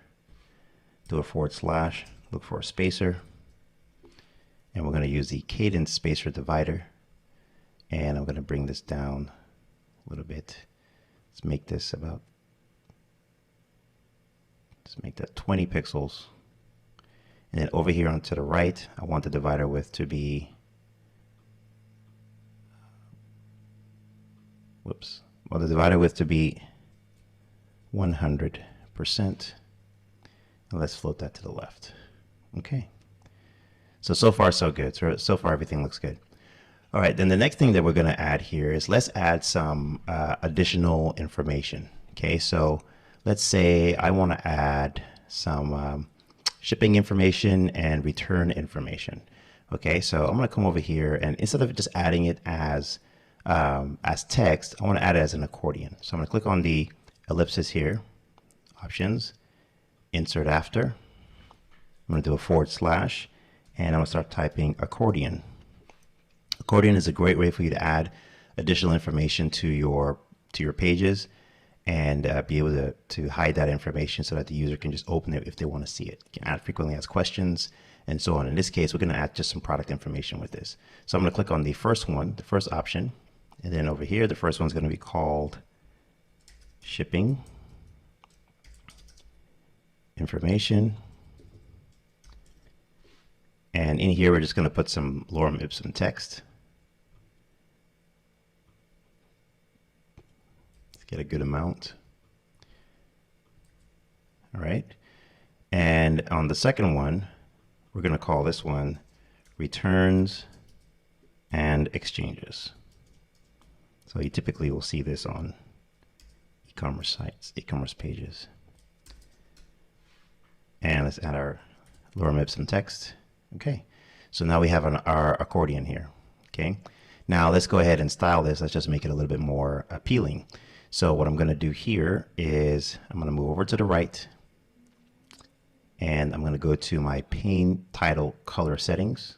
A: do a /, look for a spacer. And we're going to use the cadence spacer divider. And I'm going to bring this down a little bit. Let's make this about, let's make that 20 pixels. And then over here on to the right, I want the divider width to be, well, the divider width to be 100%. And let's float that to the left. Okay. So far so good. So far everything looks good. All right, then the next thing that we're going to add here is let's add some additional information. Okay, so let's say I want to add some shipping information and return information. Okay, so I'm going to come over here and instead of just adding it as text, I want to add it as an accordion. So I'm going to click on the ellipsis here, options, insert after. I'm going to do a / and I'm going to start typing accordion. Accordion is a great way for you to add additional information to your pages and be able to hide that information so that the user can just open it if they want to see it. You can add frequently asked questions and so on. In this case, we're going to add just some product information with this. So I'm going to click on the first one, the first option, and then over here, the first one's going to be called shipping information. And in here, we're just going to put some lorem ipsum text. Let's get a good amount. All right. And on the second one, we're going to call this one returns and exchanges. So you typically will see this on e-commerce sites, e-commerce pages. And let's add our lorem ipsum text. Okay, so now we have our accordion here. Okay, now let's go ahead and style this. Let's just make it a little bit more appealing. So what I'm going to do here is I'm going to move over to the right and I'm going to go to my pane title color settings.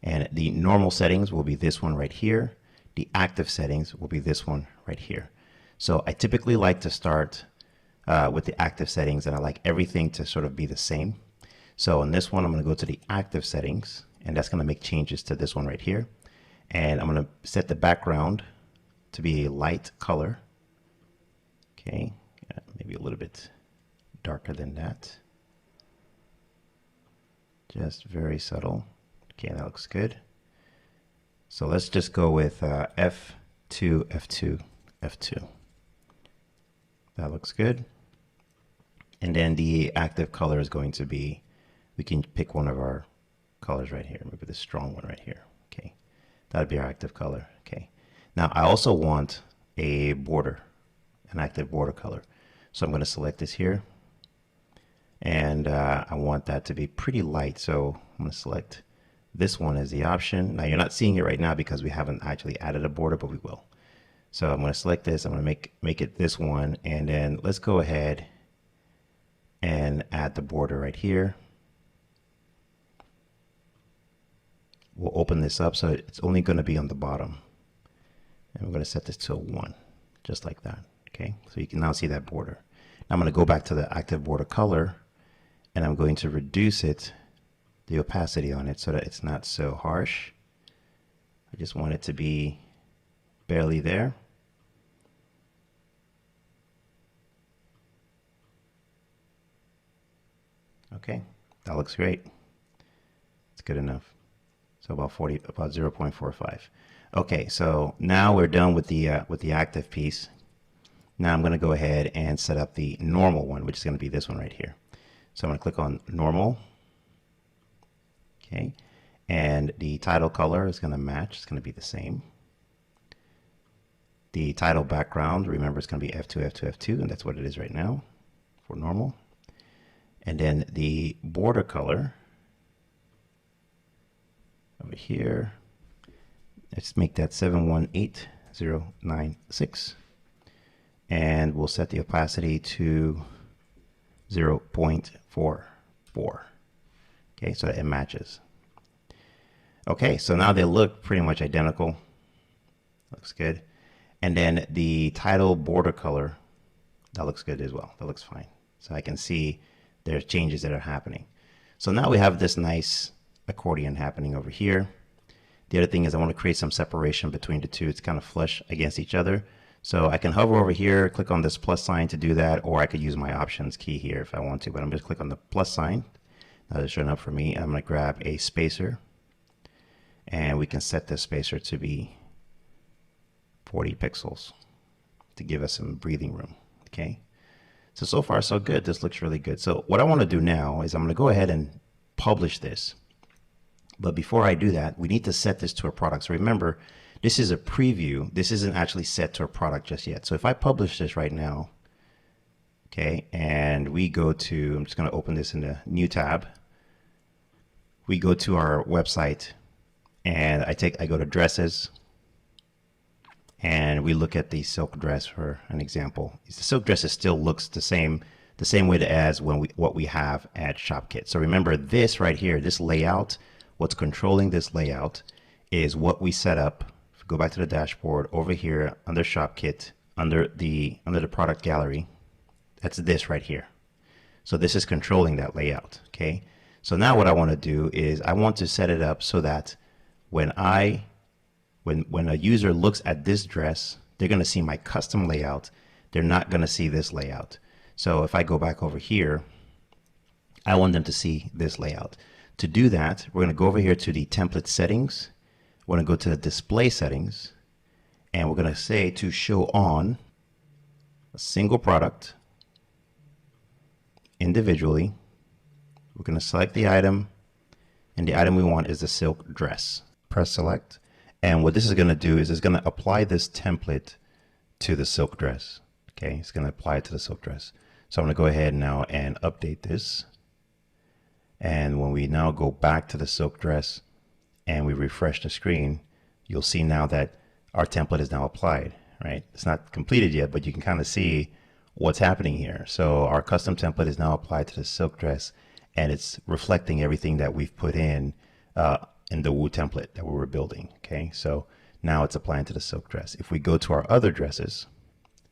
A: And the normal settings will be this one right here. The active settings will be this one right here. So I typically like to start with the active settings, and I like everything to sort of be the same. So in this one, I'm going to go to the active settings, and that's going to make changes to this one right here. And I'm going to set the background to be a light color. Okay, maybe a little bit darker than that. Just very subtle. Okay, that looks good. So let's just go with F2, F2, F2. That looks good. And then the active color is going to be, we can pick one of our colors right here, maybe the strong one right here. Okay, that would be our active color. Okay, now I also want a border, an active border color. So I'm going to select this here. And I want that to be pretty light. So I'm going to select this one as the option. Now you're not seeing it right now because we haven't actually added a border, but we will. So I'm going to select this. I'm going to make it this one. And then let's go ahead and add the border right here. We'll open this up so it's only going to be on the bottom. And we're going to set this to a 1, just like that. Okay, so you can now see that border. Now I'm going to go back to the active border color and I'm going to reduce it, the opacity on it, so that it's not so harsh. I just want it to be barely there. Okay, that looks great. It's good enough. So about 0.45. Okay, so now we're done with the active piece. Now I'm going to go ahead and set up the normal one, which is going to be this one right here. So I'm going to click on normal. Okay, and the title color is going to match. It's going to be the same. The title background, remember, it's going to be F2, F2, F2, and that's what it is right now for normal. And then the border color over here, let's make that 718096. And we'll set the opacity to 0.44. Okay, so that it matches. Okay, so now they look pretty much identical. Looks good. And then the title border color, that looks good as well. That looks fine. So I can see there's changes that are happening. So now we have this nice accordion happening over here. The other thing is I want to create some separation between the two. It's kind of flush against each other. So I can hover over here, click on this plus sign to do that, or I could use my options key here if I want to, but I'm just click on the plus sign. Now it's showing up for me. I'm going to grab a spacer, and we can set this spacer to be 40 pixels to give us some breathing room. Okay. So far so good. This looks really good. So what I want to do now is I'm going to go ahead and publish this. But before I do that, we need to set this to a product. So remember, this is a preview. This isn't actually set to a product just yet. So if I publish this right now, okay, and we go to, I'm just going to open this in a new tab. We go to our website, and I go to dresses, and we look at the silk dress for an example. The silk dresses still looks the same way as what we have at ShopKit. So remember this right here, this layout. What's controlling this layout is what we set up. If we go back to the dashboard over here under ShopKit, under the product gallery, that's this right here. So this is controlling that layout. Okay. So now what I want to do is I want to set it up so that when a user looks at this dress, they're going to see my custom layout. They're not going to see this layout. So if I go back over here, I want them to see this layout. To do that, we're going to go over here to the template settings. We're going to go to the display settings, and we're going to say to show on a single product individually. We're going to select the item, and the item we want is the silk dress. Press select. And what this is going to do is it's going to apply this template to the silk dress. Okay, it's going to apply it to the silk dress. So I'm going to go ahead now and update this. And when we now go back to the silk dress and we refresh the screen, you'll see now that our template is now applied, right? It's not completed yet, but you can kind of see what's happening here. So our custom template is now applied to the silk dress, and it's reflecting everything that we've put in the Woo template that we were building. Okay, so now it's applying to the silk dress. If we go to our other dresses,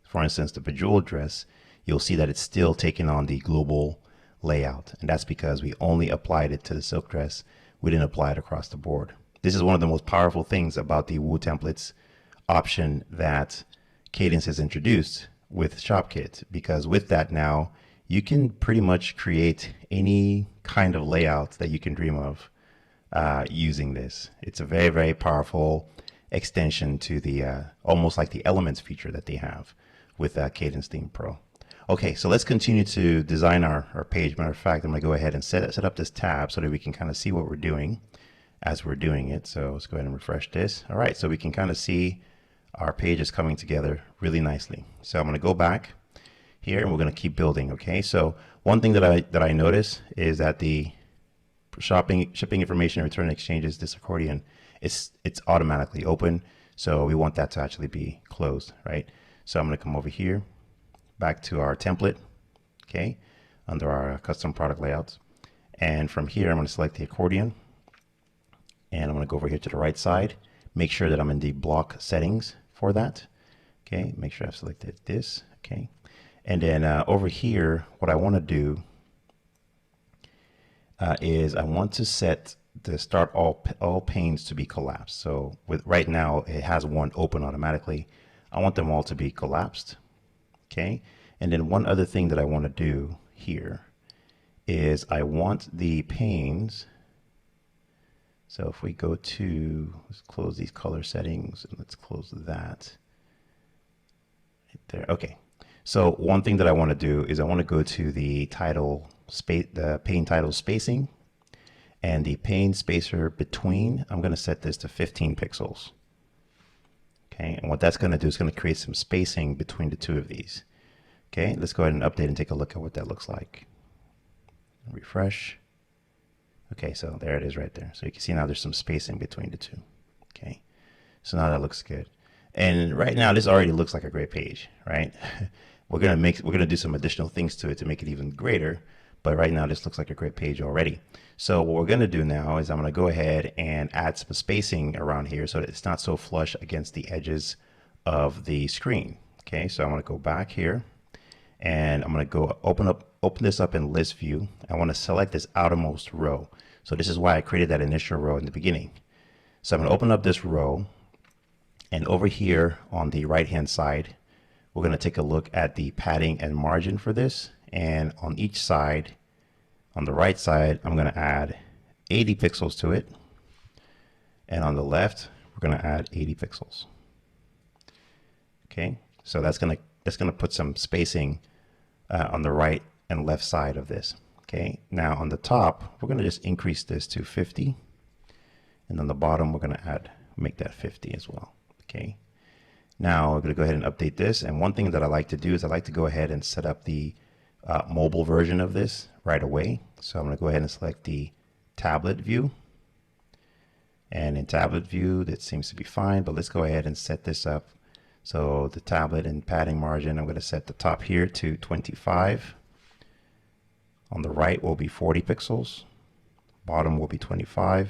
A: for instance, the bejeweled dress, you'll see that it's still taking on the global layout, and that's because we only applied it to the silk dress. We didn't apply it across the board. This is one of the most powerful things about the Woo templates option that Kadence has introduced with ShopKit, because with that now you can pretty much create any kind of layout that you can dream of using this. It's a very, very powerful extension to the almost like the elements feature that they have with Kadence Theme Pro. Okay, so let's continue to design our page. Matter of fact, I'm going to go ahead and set up this tab so that we can kind of see what we're doing as we're doing it. So let's go ahead and refresh this. All right, so we can kind of see our page is coming together really nicely. So I'm going to go back here and we're going to keep building. Okay, so one thing that I notice is that the shipping information and return exchanges, this accordion, it's automatically open. So we want that to actually be closed, right? So I'm going to come over here, back to our template, okay, under our custom product layouts. And from here, I'm going to select the accordion, and I'm going to go over here to the right side, make sure that I'm in the block settings for that. Okay, make sure I've selected this, okay. And then over here, what I want to do is I want to set the start all panes to be collapsed. So with right now, it has one open automatically. I want them all to be collapsed. Okay, and then one other thing that I want to do here is I want the panes. So if we go to, let's close these color settings and let's close that right there. Okay. So one thing that I want to do is I want to go to the title space, the pane title spacing, and the pane spacer between. I'm going to set this to 15 pixels. Okay. And what that's going to do is going to create some spacing between the two of these. Okay. Let's go ahead and update and take a look at what that looks like. Refresh. Okay, so there it is right there. So you can see now there's some spacing between the two. Okay, so now that looks good. And right now this already looks like a great page, right? we're gonna do some additional things to it to make it even greater. But right now this looks like a great page already. So what we're gonna do now is I'm gonna go ahead and add some spacing around here so that it's not so flush against the edges of the screen. Okay, so I'm gonna go back here and I'm gonna go open this up in list view. I want to select this outermost row. So this is why I created that initial row in the beginning. So I'm going to open up this row, and over here on the right hand side, we're going to take a look at the padding and margin for this. And on each side, on the right side, I'm going to add 80 pixels to it. And on the left, we're going to add 80 pixels. Okay, so that's going to put some spacing on the right and left side of this. Okay, now on the top, we're going to just increase this to 50, and on the bottom, we're going to make that 50 as well. Okay, now we're going to go ahead and update this. And one thing that I like to do is I like to go ahead and set up the mobile version of this right away. So I'm going to go ahead and select the tablet view, and in tablet view, that seems to be fine. But let's go ahead and set this up. So the tablet and padding margin, I'm going to set the top here to 25. On the right will be 40 pixels. Bottom will be 25.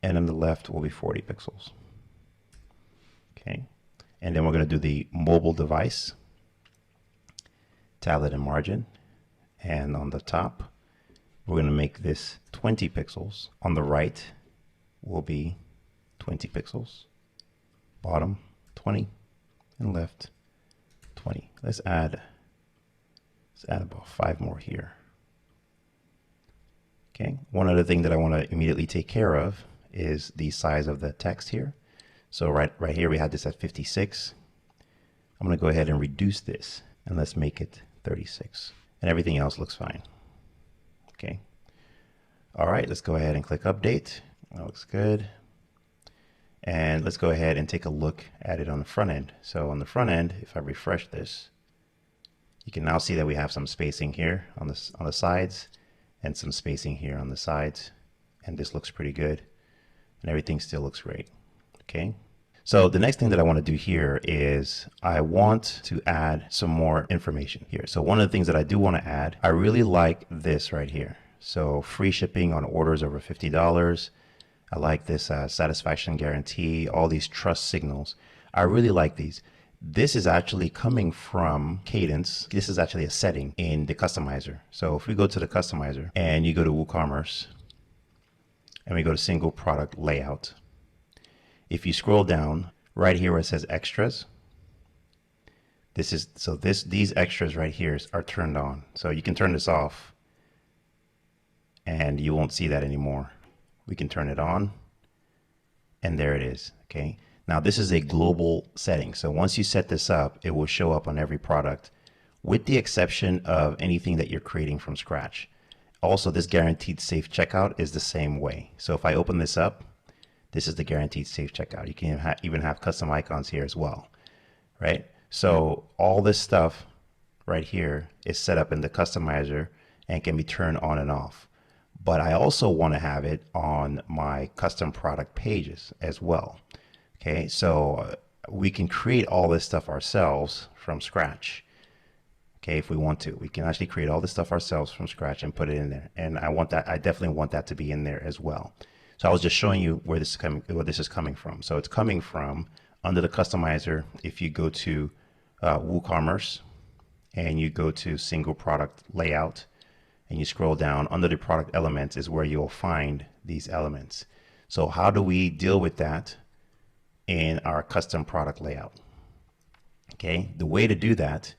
A: And on the left will be 40 pixels. Okay. And then we're going to do the mobile device, tablet and margin. And on the top, we're going to make this 20 pixels. On the right will be 20 pixels. Bottom 20. And left 20. Let's add about 5 more here. Okay, one other thing that I want to immediately take care of is the size of the text here. So right here we had this at 56. I'm going to go ahead and reduce this, and let's make it 36. And everything else looks fine. Okay. All right, let's go ahead and click update. That looks good. And let's go ahead and take a look at it on the front end. So on the front end, if I refresh this, you can now see that we have some spacing here on the sides and some spacing here on the sides. And this looks pretty good. And everything still looks great. Okay. So the next thing that I want to do here is I want to add some more information here. So one of the things that I do want to add, I really like this right here. So free shipping on orders over $50. I like this satisfaction guarantee, all these trust signals. I really like these. This is actually coming from Kadence. This is actually a setting in the customizer. So if we go to the customizer and you go to WooCommerce and we go to single product layout, if you scroll down right here where it says extras, these extras right here are turned on. So you can turn this off and you won't see that anymore. We can turn it on, and there it is. Okay. Now this is a global setting. So once you set this up, it will show up on every product with the exception of anything that you're creating from scratch. Also, this guaranteed safe checkout is the same way. So if I open this up, this is the guaranteed safe checkout. You can even have custom icons here as well, right? So all this stuff right here is set up in the customizer and can be turned on and off. But I also want to have it on my custom product pages as well. Okay, so we can create all this stuff ourselves from scratch. Okay, if we want to, we can actually create all this stuff ourselves from scratch and put it in there. And I definitely want that to be in there as well. So I was just showing you where this is coming from. So it's coming from under the customizer. If you go to WooCommerce and you go to single product layout and you scroll down, under the product elements is where you'll find these elements. So how do we deal with that in our custom product layout? Okay, the way to do that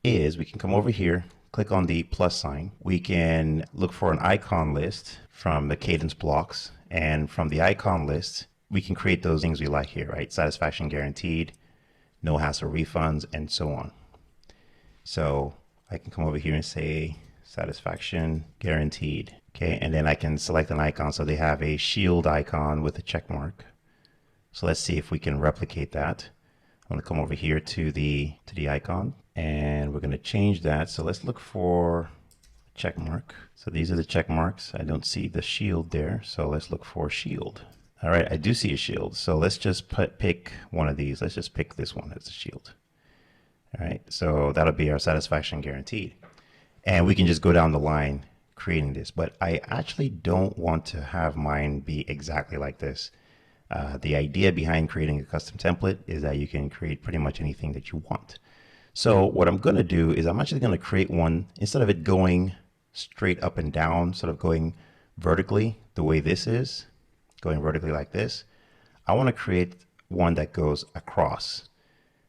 A: is we can come over here click on the plus sign. We can look for an icon list from the Kadence blocks, and from the icon list, we can create those things we like here, right? Satisfaction guaranteed, no hassle refunds, and so on. So I can come over here and say satisfaction guaranteed. Okay, and then I can select an icon. So they have a shield icon with a check mark. So let's see if we can replicate that. I'm going to come over here to the icon, and we're going to change that. So let's look for check mark. So these are the check marks. I don't see the shield there. So let's look for shield. All right, I do see a shield. So let's just pick one of these. Let's just pick this one as a shield. All right, so that'll be our satisfaction guaranteed. And we can just go down the line creating this, but I actually don't want to have mine be exactly like this. The idea behind creating a custom template is that you can create pretty much anything that you want. So what I'm going to do is I'm actually going to create one, instead of it going straight up and down, sort of going vertically the way this is, going vertically like this. I want to create one that goes across,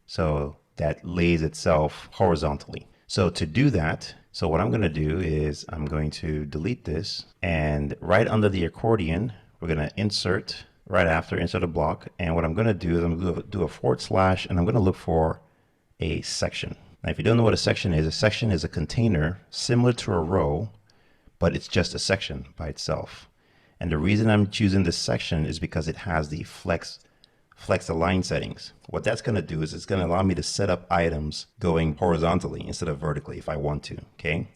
A: so that lays itself horizontally. So to do that, so what I'm going to do is I'm going to delete this, and right under the accordion, we're going to insert right after insert a block. And what I'm going to do is I'm going to do a /, and I'm going to look for a section. Now, if you don't know what a section is a container similar to a row, but it's just a section by itself. And the reason I'm choosing this section is because it has the flex align settings. What that's going to do is it's going to allow me to set up items going horizontally instead of vertically if I want to. Okay.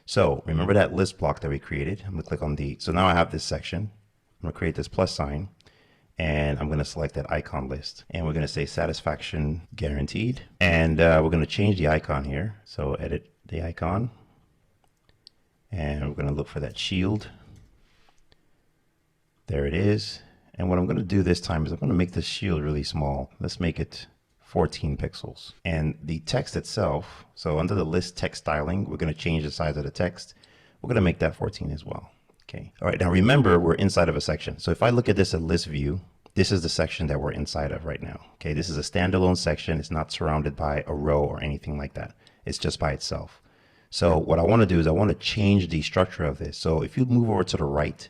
A: So remember that list block that we created. I'm going to click on so now I have this section. I'm going to create this plus sign, and I'm going to select that icon list, and we're going to say satisfaction guaranteed. And we're going to change the icon here. So edit the icon, and we're going to look for that shield. There it is. And what I'm going to do this time is I'm going to make this shield really small. Let's make it 14 pixels. And the text itself, so under the list text styling, we're going to change the size of the text. We're going to make that 14 as well. Okay. All right. Now remember, we're inside of a section. So if I look at this at list view, this is the section that we're inside of right now. Okay. This is a standalone section. It's not surrounded by a row or anything like that. It's just by itself. So what I want to do is I want to change the structure of this. So if you move over to the right,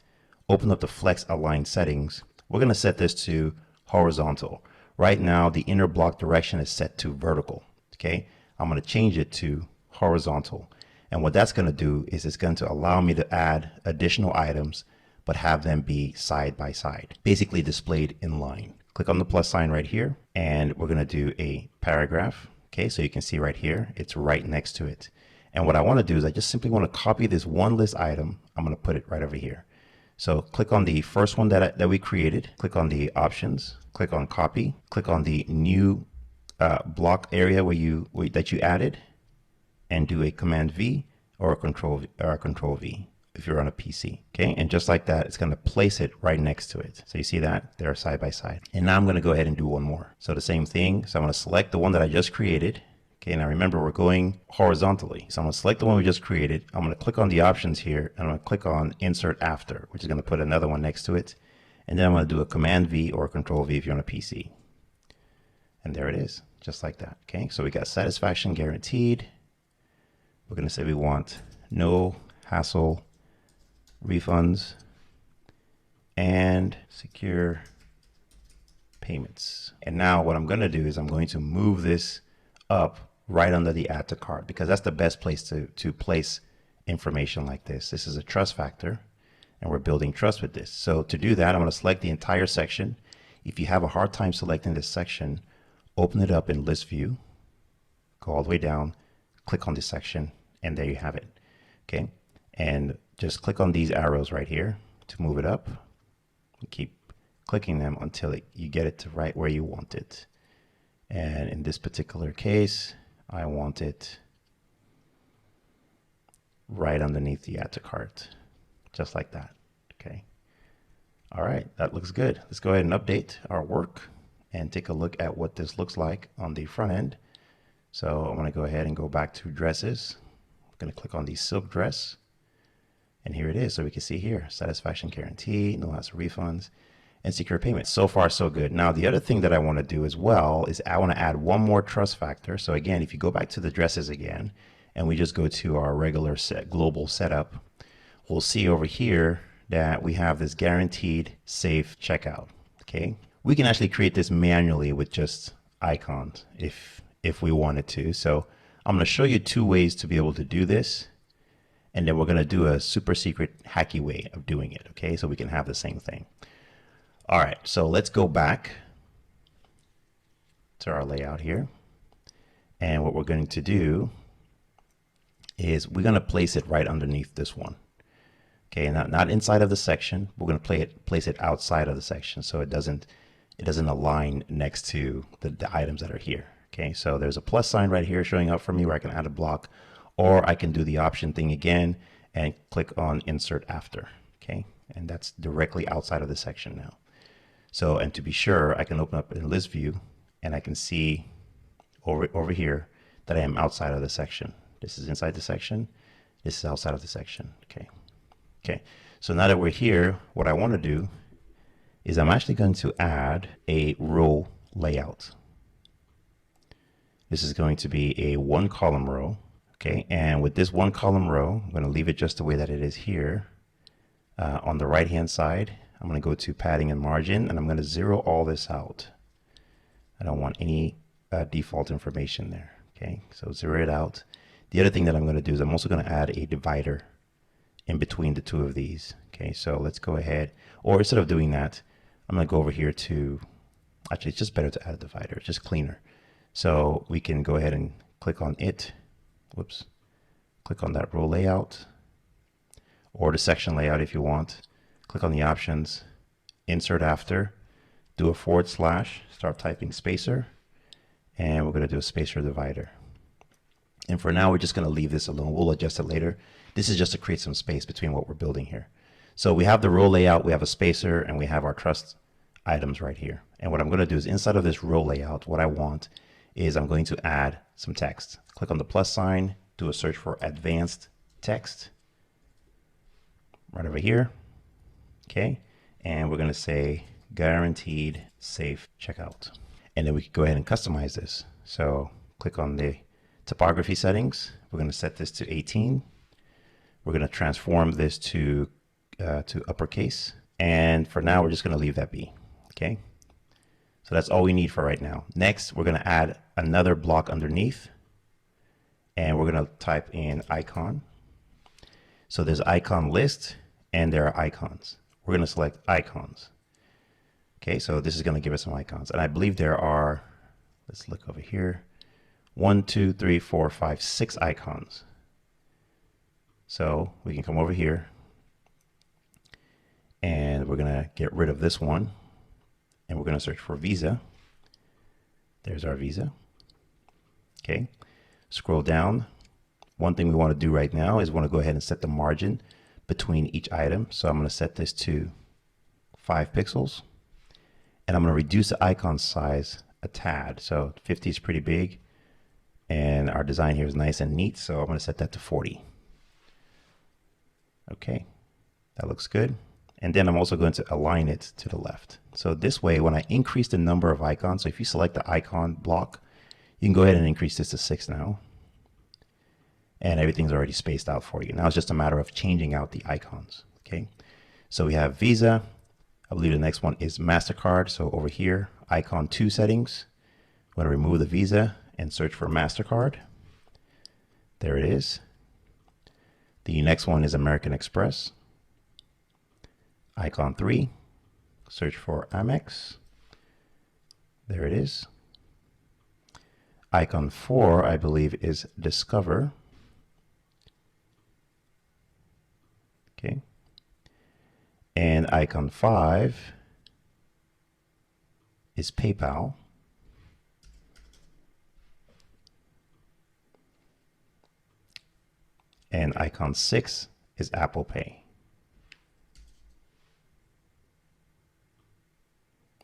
A: open up the flex align settings, we're going to set this to horizontal. Right now, the inner block direction is set to vertical. Okay. I'm going to change it to horizontal. And what that's going to do is it's going to allow me to add additional items, but have them be side by side, basically displayed in line. Click on the plus sign right here, and we're going to do a paragraph. Okay. So you can see right here, it's right next to it. And what I want to do is I just simply want to copy this one list item. I'm going to put it right over here. So click on the first one that we created, click on the options, click on copy, click on the new block area that you added, and do a Command V or a Control V if you're on a PC. Okay, and just like that, it's going to place it right next to it. So you see that they're side by side. And now I'm going to go ahead and do one more. So the same thing. So I'm going to select the one that I just created. Okay, now remember, we're going horizontally. So I'm going to select the one we just created. I'm going to click on the options here, and I'm going to click on Insert After, which is going to put another one next to it. And then I'm going to do a Command V or a Control V if you're on a PC. And there it is, just like that. Okay, so we got satisfaction guaranteed. We're going to say we want no hassle refunds and secure payments. And now what I'm going to do is I'm going to move this up right under the add to cart, because that's the best place to place information like this. This is a trust factor, and we're building trust with this. So to do that, I'm going to select the entire section. If you have a hard time selecting this section, open it up in list view, go all the way down, click on this section, and there you have it. Okay. And just click on these arrows right here to move it up. Keep clicking them until you get it to right where you want it. And in this particular case, I want it right underneath the add to cart, just like that. Okay. All right, that looks good. Let's go ahead and update our work and take a look at what this looks like on the front end. So I'm going to go ahead and go back to dresses. I'm going to click on the silk dress, and here it is. So we can see here, satisfaction guarantee, no hassle refunds, and secure payment. So far, so good. Now, the other thing that I want to do as well is I want to add one more trust factor. So again, if you go back to the dresses again, and we just go to our regular global setup, we'll see over here that we have this guaranteed safe checkout. Okay, we can actually create this manually with just icons if we wanted to. So I'm going to show you two ways to be able to do this, and then we're going to do a super secret hacky way of doing it. Okay, so we can have the same thing. All right, so let's go back to our layout here, and what we're going to do is we're going to place it right underneath this one. Okay, not inside of the section. We're going to place it outside of the section, so it doesn't align next to the items that are here. Okay, so there's a plus sign right here showing up for me where I can add a block, or I can do the option thing again and click on insert after. Okay, and that's directly outside of the section now. So, and to be sure, I can open up in list view and I can see over here that I am outside of the section. This is inside the section. This is outside of the section. Okay. Okay, so now that we're here, what I want to do is I'm actually going to add a row layout. This is going to be a 1-column row. Okay, and with this 1-column row, I'm going to leave it just the way that it is here. On the right hand side, I'm going to go to padding and margin, and I'm going to zero all this out. I don't want any default information there. Okay, so zero it out. The other thing that I'm going to do is I'm also going to add a divider in between the two of these. Okay, so let's go ahead, or instead of doing that, I'm going to go over here to, actually it's just better to add a divider, it's just cleaner. So we can go ahead and click on it, whoops, click on that row layout or the section layout if you want, click on the options, insert after, do a /, start typing spacer, and we're going to do a spacer divider. And for now, we're just going to leave this alone. We'll adjust it later. This is just to create some space between what we're building here. So we have the row layout, we have a spacer, and we have our trust items right here. And what I'm going to do is inside of this row layout, what I want is I'm going to add some text. Click on the plus sign, do a search for advanced text right over here. Okay. And we're going to say guaranteed safe checkout. And then we can go ahead and customize this. So click on the typography settings. We're going to set this to 18. We're going to transform this to uppercase. And for now, we're just going to leave that be. Okay. So that's all we need for right now. Next, we're going to add another block underneath. And we're going to type in icon. So there's icon list and there are icons. We're going to select icons. Okay. So this is going to give us some icons. And I believe there are, let's look over here. 1, 2, 3, 4, 5, 6 icons. So we can come over here and we're going to get rid of this one and we're going to search for Visa. There's our Visa. Okay. Scroll down. One thing we want to do right now is we want to go ahead and set the margin between each item. So I'm going to set this to 5 pixels and I'm going to reduce the icon size a tad. So 50 is pretty big. And our design here is nice and neat, so I'm going to set that to 40. Okay, that looks good. And then I'm also going to align it to the left. So this way, when I increase the number of icons, so if you select the icon block, you can go ahead and increase this to 6 now. And everything's already spaced out for you. Now it's just a matter of changing out the icons. Okay, so we have Visa. I believe the next one is MasterCard. So over here, icon 2 settings. I'm going to remove the Visa and search for MasterCard. There it is. The next one is American Express. Icon 3, search for Amex. There it is. Icon 4, I believe, is Discover. Okay. And icon 5 is PayPal. And icon 6 is Apple Pay.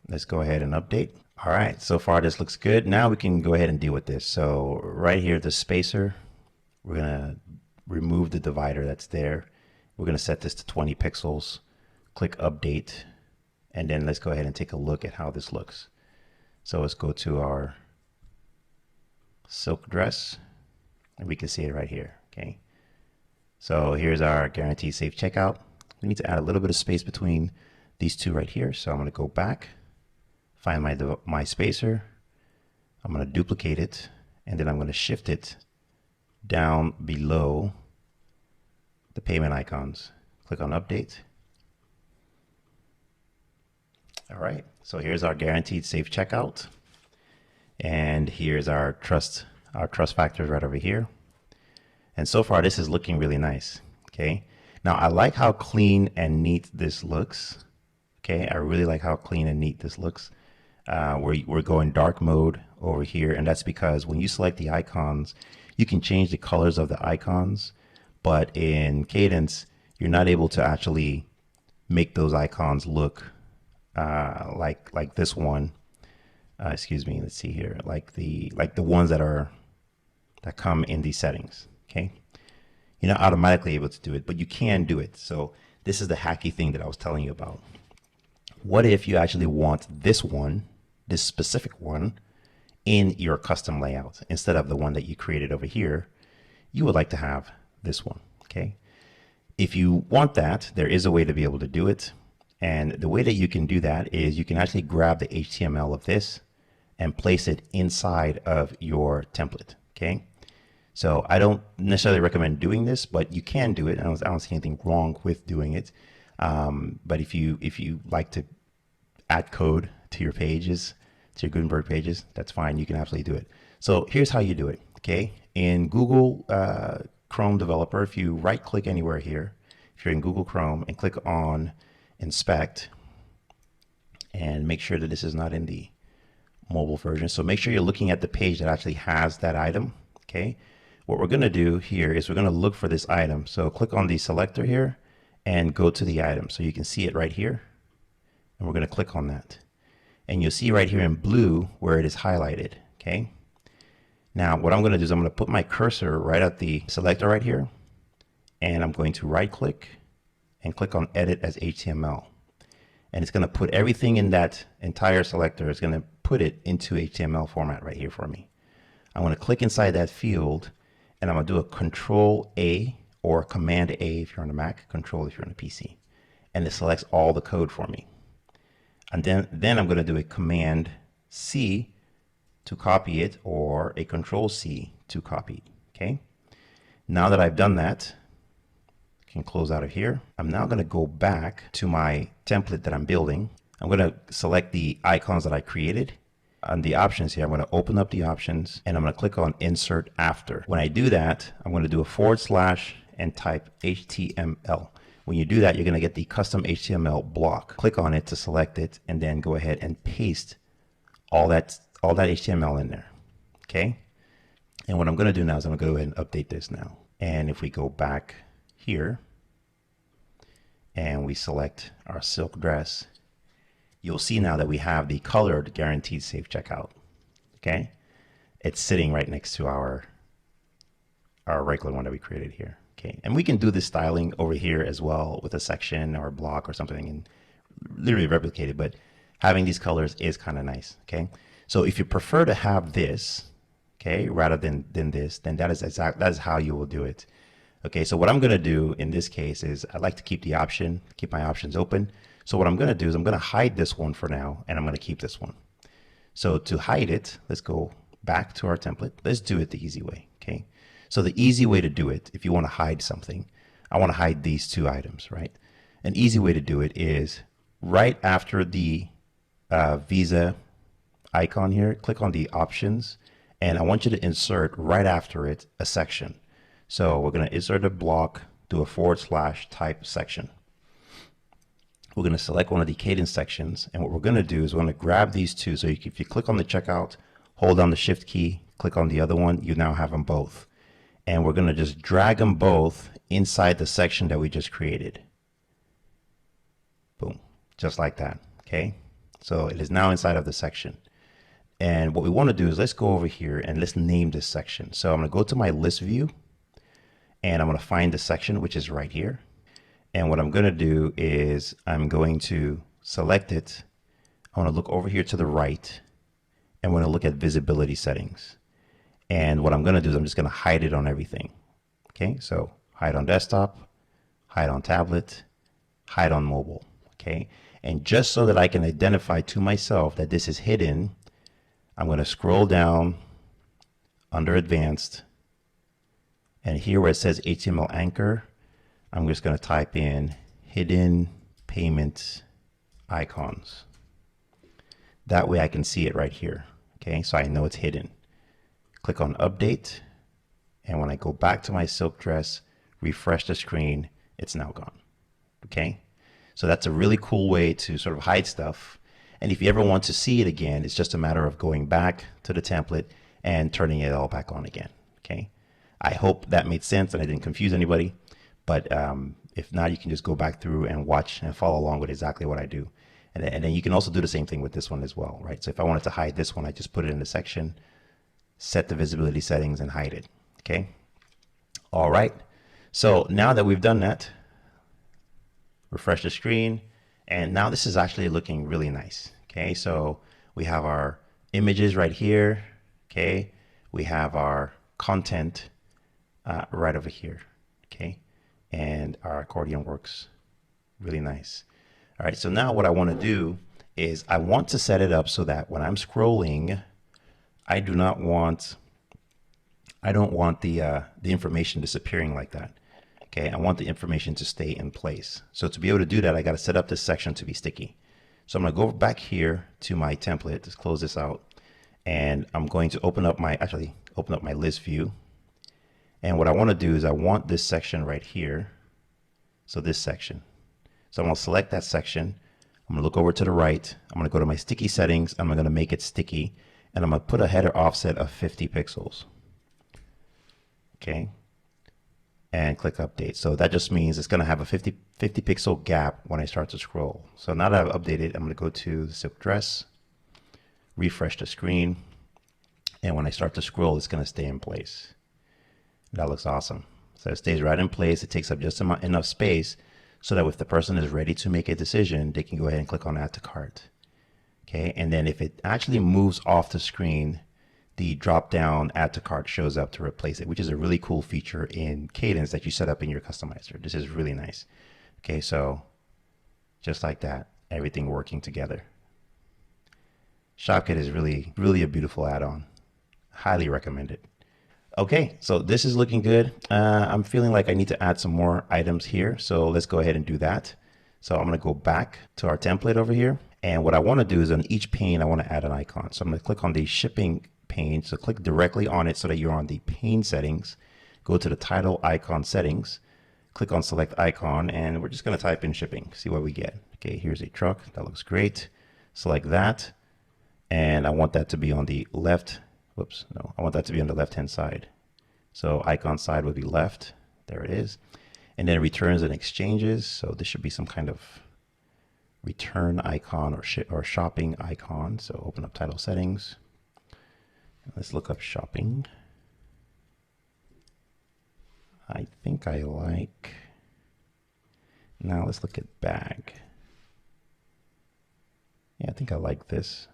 A: Let's go ahead and update. All right, so far this looks good. Now we can go ahead and deal with this. So right here, the spacer, we're gonna remove the divider that's there. We're gonna set this to 20 pixels, click update, and then let's go ahead and take a look at how this looks. So let's go to our silk dress. and we can see it right here. Okay, so here's our guaranteed safe checkout. We need to add a little bit of space between these two right here. So I'm going to go back, find my spacer. I'm going to duplicate it, and then I'm going to shift it down below the payment icons. Click on update. All right, so here's our guaranteed safe checkout, and here's our trust factors right over here. And so far this is looking really nice. Okay, now I like how clean and neat this looks. Okay, I really like how clean and neat this looks. We're going dark mode over here, and that's because when you select the icons, you can change the colors of the icons, but in Kadence you're not able to actually make those icons look like this one. Excuse me, let's see here, like the ones that come in these settings. Okay, you're not automatically able to do it, but you can do it. So this is the hacky thing that I was telling you about. What if you actually want this one, this specific one, in your custom layout instead of the one that you created over here? You would like to have this one. Okay, if you want that, there is a way to be able to do it. And the way that you can do that is you can actually grab the HTML of this and place it inside of your template. Okay, so I don't necessarily recommend doing this, but you can do it. I don't see anything wrong with doing it. But if you like to add code to your pages, to your Gutenberg pages, that's fine. You can absolutely do it. So here's how you do it. Okay, in Google Chrome Developer, if you right click anywhere here, if you're in Google Chrome and click on inspect, and make sure that this is not in the mobile version. So make sure you're looking at the page that actually has that item. Okay, what we're going to do here is we're going to look for this item. So click on the selector here and go to the item. So you can see it right here, and we're going to click on that, and you'll see right here in blue where it is highlighted. Okay, now what I'm going to do is I'm going to put my cursor right at the selector right here, and I'm going to right click and click on edit as HTML, and it's going to put everything in that entire selector. It's going to put it into HTML format right here for me. I'm going to click inside that field, and I'm going to do a Control A or Command A if you're on a Mac, Control if you're on a PC, and it selects all the code for me. And then I'm going to do a Command C to copy it, or a Control C to copy it. Okay, now that I've done that, can close out of here. I'm now going to go back to my template that I'm building. I'm going to select the icons that I created. On the options here, I'm going to open up the options, and I'm going to click on insert after. When I do that, I'm going to do a / and type HTML. When you do that, you're going to get the custom HTML block. Click on it to select it, and then go ahead and paste all that HTML in there. Okay, and what I'm going to do now is I'm going to go ahead and update this now. And if we go back here and we select our silk dress, you'll see now that we have the colored guaranteed safe checkout. Okay, it's sitting right next to our regular one that we created here. Okay, and we can do this styling over here as well with a section or a block or something and literally replicate it, but having these colors is kind of nice. Okay, so if you prefer to have this, okay, rather than this, then that is how you will do it. Okay, so what I'm going to do in this case is I like to keep my options open. So what I'm going to do is I'm going to hide this one for now, and I'm going to keep this one. So to hide it, let's go back to our template. Let's do it the easy way. Okay, so the easy way to do it, if you want to hide something, I want to hide these two items, right? An easy way to do it is right after the Visa icon here, click on the options, and I want you to insert right after it a section. So we're going to insert a block, do a / type section. We're going to select one of the Kadence sections, and what we're going to do is we're going to grab these two. So if you click on the checkout, hold down the shift key, click on the other one, you now have them both. And we're going to just drag them both inside the section that we just created. Boom, just like that. Okay, so it is now inside of the section. And what we want to do is let's go over here and let's name this section. So I'm going to go to my list view, and I'm going to find the section which is right here. And what I'm going to do is I'm going to select it. I want to look over here to the right, and we're going to look at visibility settings. And what I'm going to do is I'm just going to hide it on everything. Okay, so hide on desktop, hide on tablet, hide on mobile. Okay, and just so that I can identify to myself that this is hidden, I'm going to scroll down under advanced, and here where it says HTML anchor, I'm just going to type in hidden payment icons. That way I can see it right here. Okay, so I know it's hidden. Click on update, and when I go back to my silk dress, refresh the screen, it's now gone. Okay, so that's a really cool way to sort of hide stuff. And if you ever want to see it again, it's just a matter of going back to the template and turning it all back on again. Okay, I hope that made sense and I didn't confuse anybody. But if not, you can just go back through and watch and follow along with exactly what I do. And then you can also do the same thing with this one as well, right? So if I wanted to hide this one, I just put it in the section, set the visibility settings, and hide it. Okay. All right. So now that we've done that, refresh the screen, and now this is actually looking really nice. Okay. So we have our images right here. Okay. We have our content right over here. Okay. And our accordion works really nice. All right, so now what I want to do is I want to set it up so that when I'm scrolling, I don't want the information disappearing like that. Okay, I want the information to stay in place. So to be able to do that, I got to set up this section to be sticky. So I'm going to go back here to my template. Let's close this out, and I'm going to open up my list view. And what I want to do is I want this section right here. So this section. So I'm going to select that section. I'm going to look over to the right. I'm going to go to my sticky settings. I'm going to make it sticky. And I'm going to put a header offset of 50 pixels. Okay. And click update. So that just means it's going to have a 50 pixel gap when I start to scroll. So now that I've updated, I'm going to go to the silk dress, refresh the screen. And when I start to scroll, it's going to stay in place. That looks awesome. So it stays right in place. It takes up just enough space so that if the person is ready to make a decision, they can go ahead and click on add to cart. Okay, and then if it actually moves off the screen, the drop down add to cart shows up to replace it, which is a really cool feature in Kadence that you set up in your customizer. This is really nice. Okay, so just like that, everything working together. ShopKit is really, really a beautiful add-on. Highly recommend it. Okay, so this is looking good. I'm feeling like I need to add some more items here. So let's go ahead and do that. So I'm going to go back to our template over here. And what I want to do is on each pane, I want to add an icon. So I'm going to click on the shipping pane. So click directly on it so that you're on the pane settings. Go to the title icon settings. Click on select icon, and we're just going to type in shipping, see what we get. Okay, here's a truck. That looks great. Select that. And I want that to be on the left. Whoops, no, I want that to be on the left-hand side. So icon side would be left. There it is. And then returns and exchanges. So this should be some kind of return icon or shopping icon. So open up title settings. Let's look up shopping. I think I like, now let's look at bag. Yeah, I think I like this.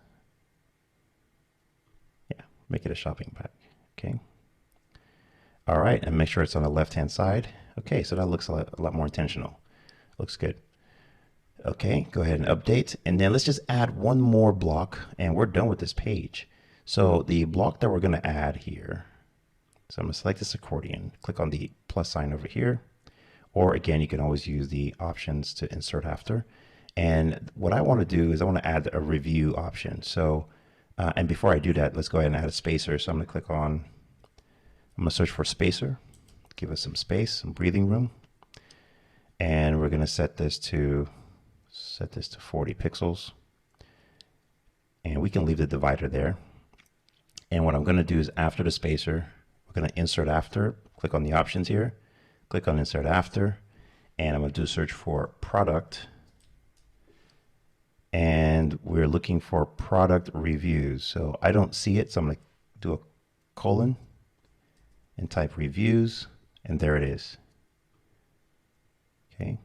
A: Make it a shopping bag. Okay. All right. And make sure it's on the left-hand side. Okay. So that looks a lot more intentional. Looks good. Okay. Go ahead and update. And then let's just add one more block and we're done with this page. So the block that we're going to add here. So I'm going to select this accordion, click on the plus sign over here. Or again, you can always use the options to insert after. And what I want to do is I want to add a review option. So and before I do that, let's go ahead and add a spacer. So I'm going to click on, I'm going to search for spacer, give us some space, some breathing room. And we're going to set this to 40 pixels. And we can leave the divider there. And what I'm going to do is after the spacer, we're going to insert after, click on the options here, click on insert after, and I'm going to do a search for product. And we're looking for product reviews. So I don't see it. So I'm going to do a colon and type reviews. And there it is. Okay.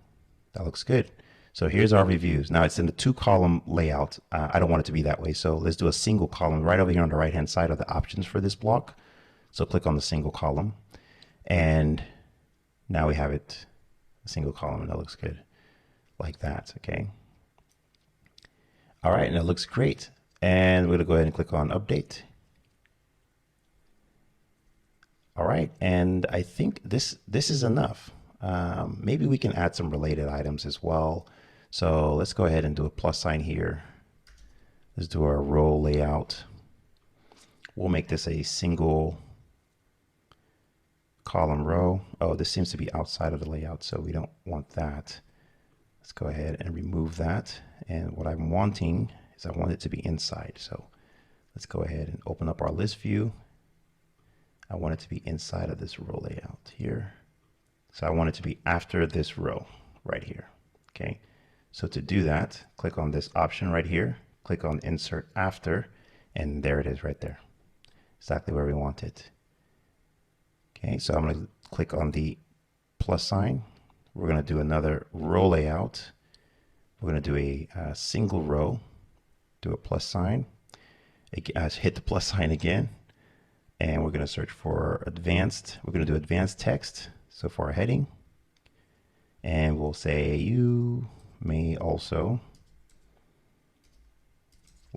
A: That looks good. So here's our reviews. Now it's in the 2-column layout. I don't want it to be that way. So let's do a single column right over here on the right-hand side of the options for this block. So click on the single column, and now we have it a single column, and that looks good like that. Okay. All right, and it looks great. And we're gonna go ahead and click on update. All right, and I think this is enough. Maybe we can add some related items as well. So let's go ahead and do a plus sign here. Let's do our row layout. We'll make this a single column row. Oh, this seems to be outside of the layout, so we don't want that. Let's go ahead and remove that. And what I'm wanting is I want it to be inside. So let's go ahead and open up our list view. I want it to be inside of this row layout here. So I want it to be after this row right here. Okay. So to do that, click on this option right here, click on insert after, and there it is right there. Exactly where we want it. Okay. So I'm going to click on the plus sign. We're going to do another row layout. We're going to do a single row, do a plus sign, hit the plus sign again. And we're going to search for advanced. We're going to do advanced text. So for our heading, and we'll say, you may also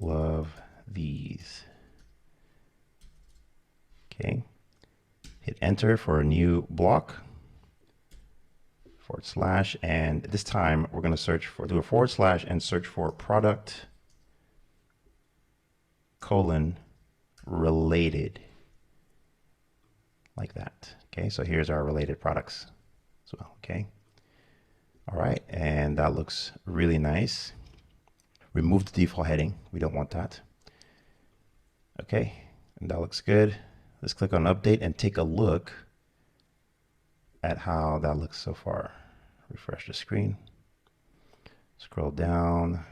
A: love these. Okay. Hit enter for a new block, /, and this time we're going to search for, do a / and search for product : related. Like that. Okay, so here's our related products as well. Okay. All right, and that looks really nice. Remove the default heading. We don't want that. Okay, and that looks good. Let's click on update and take a look at how that looks so far. Refresh the screen. Scroll down.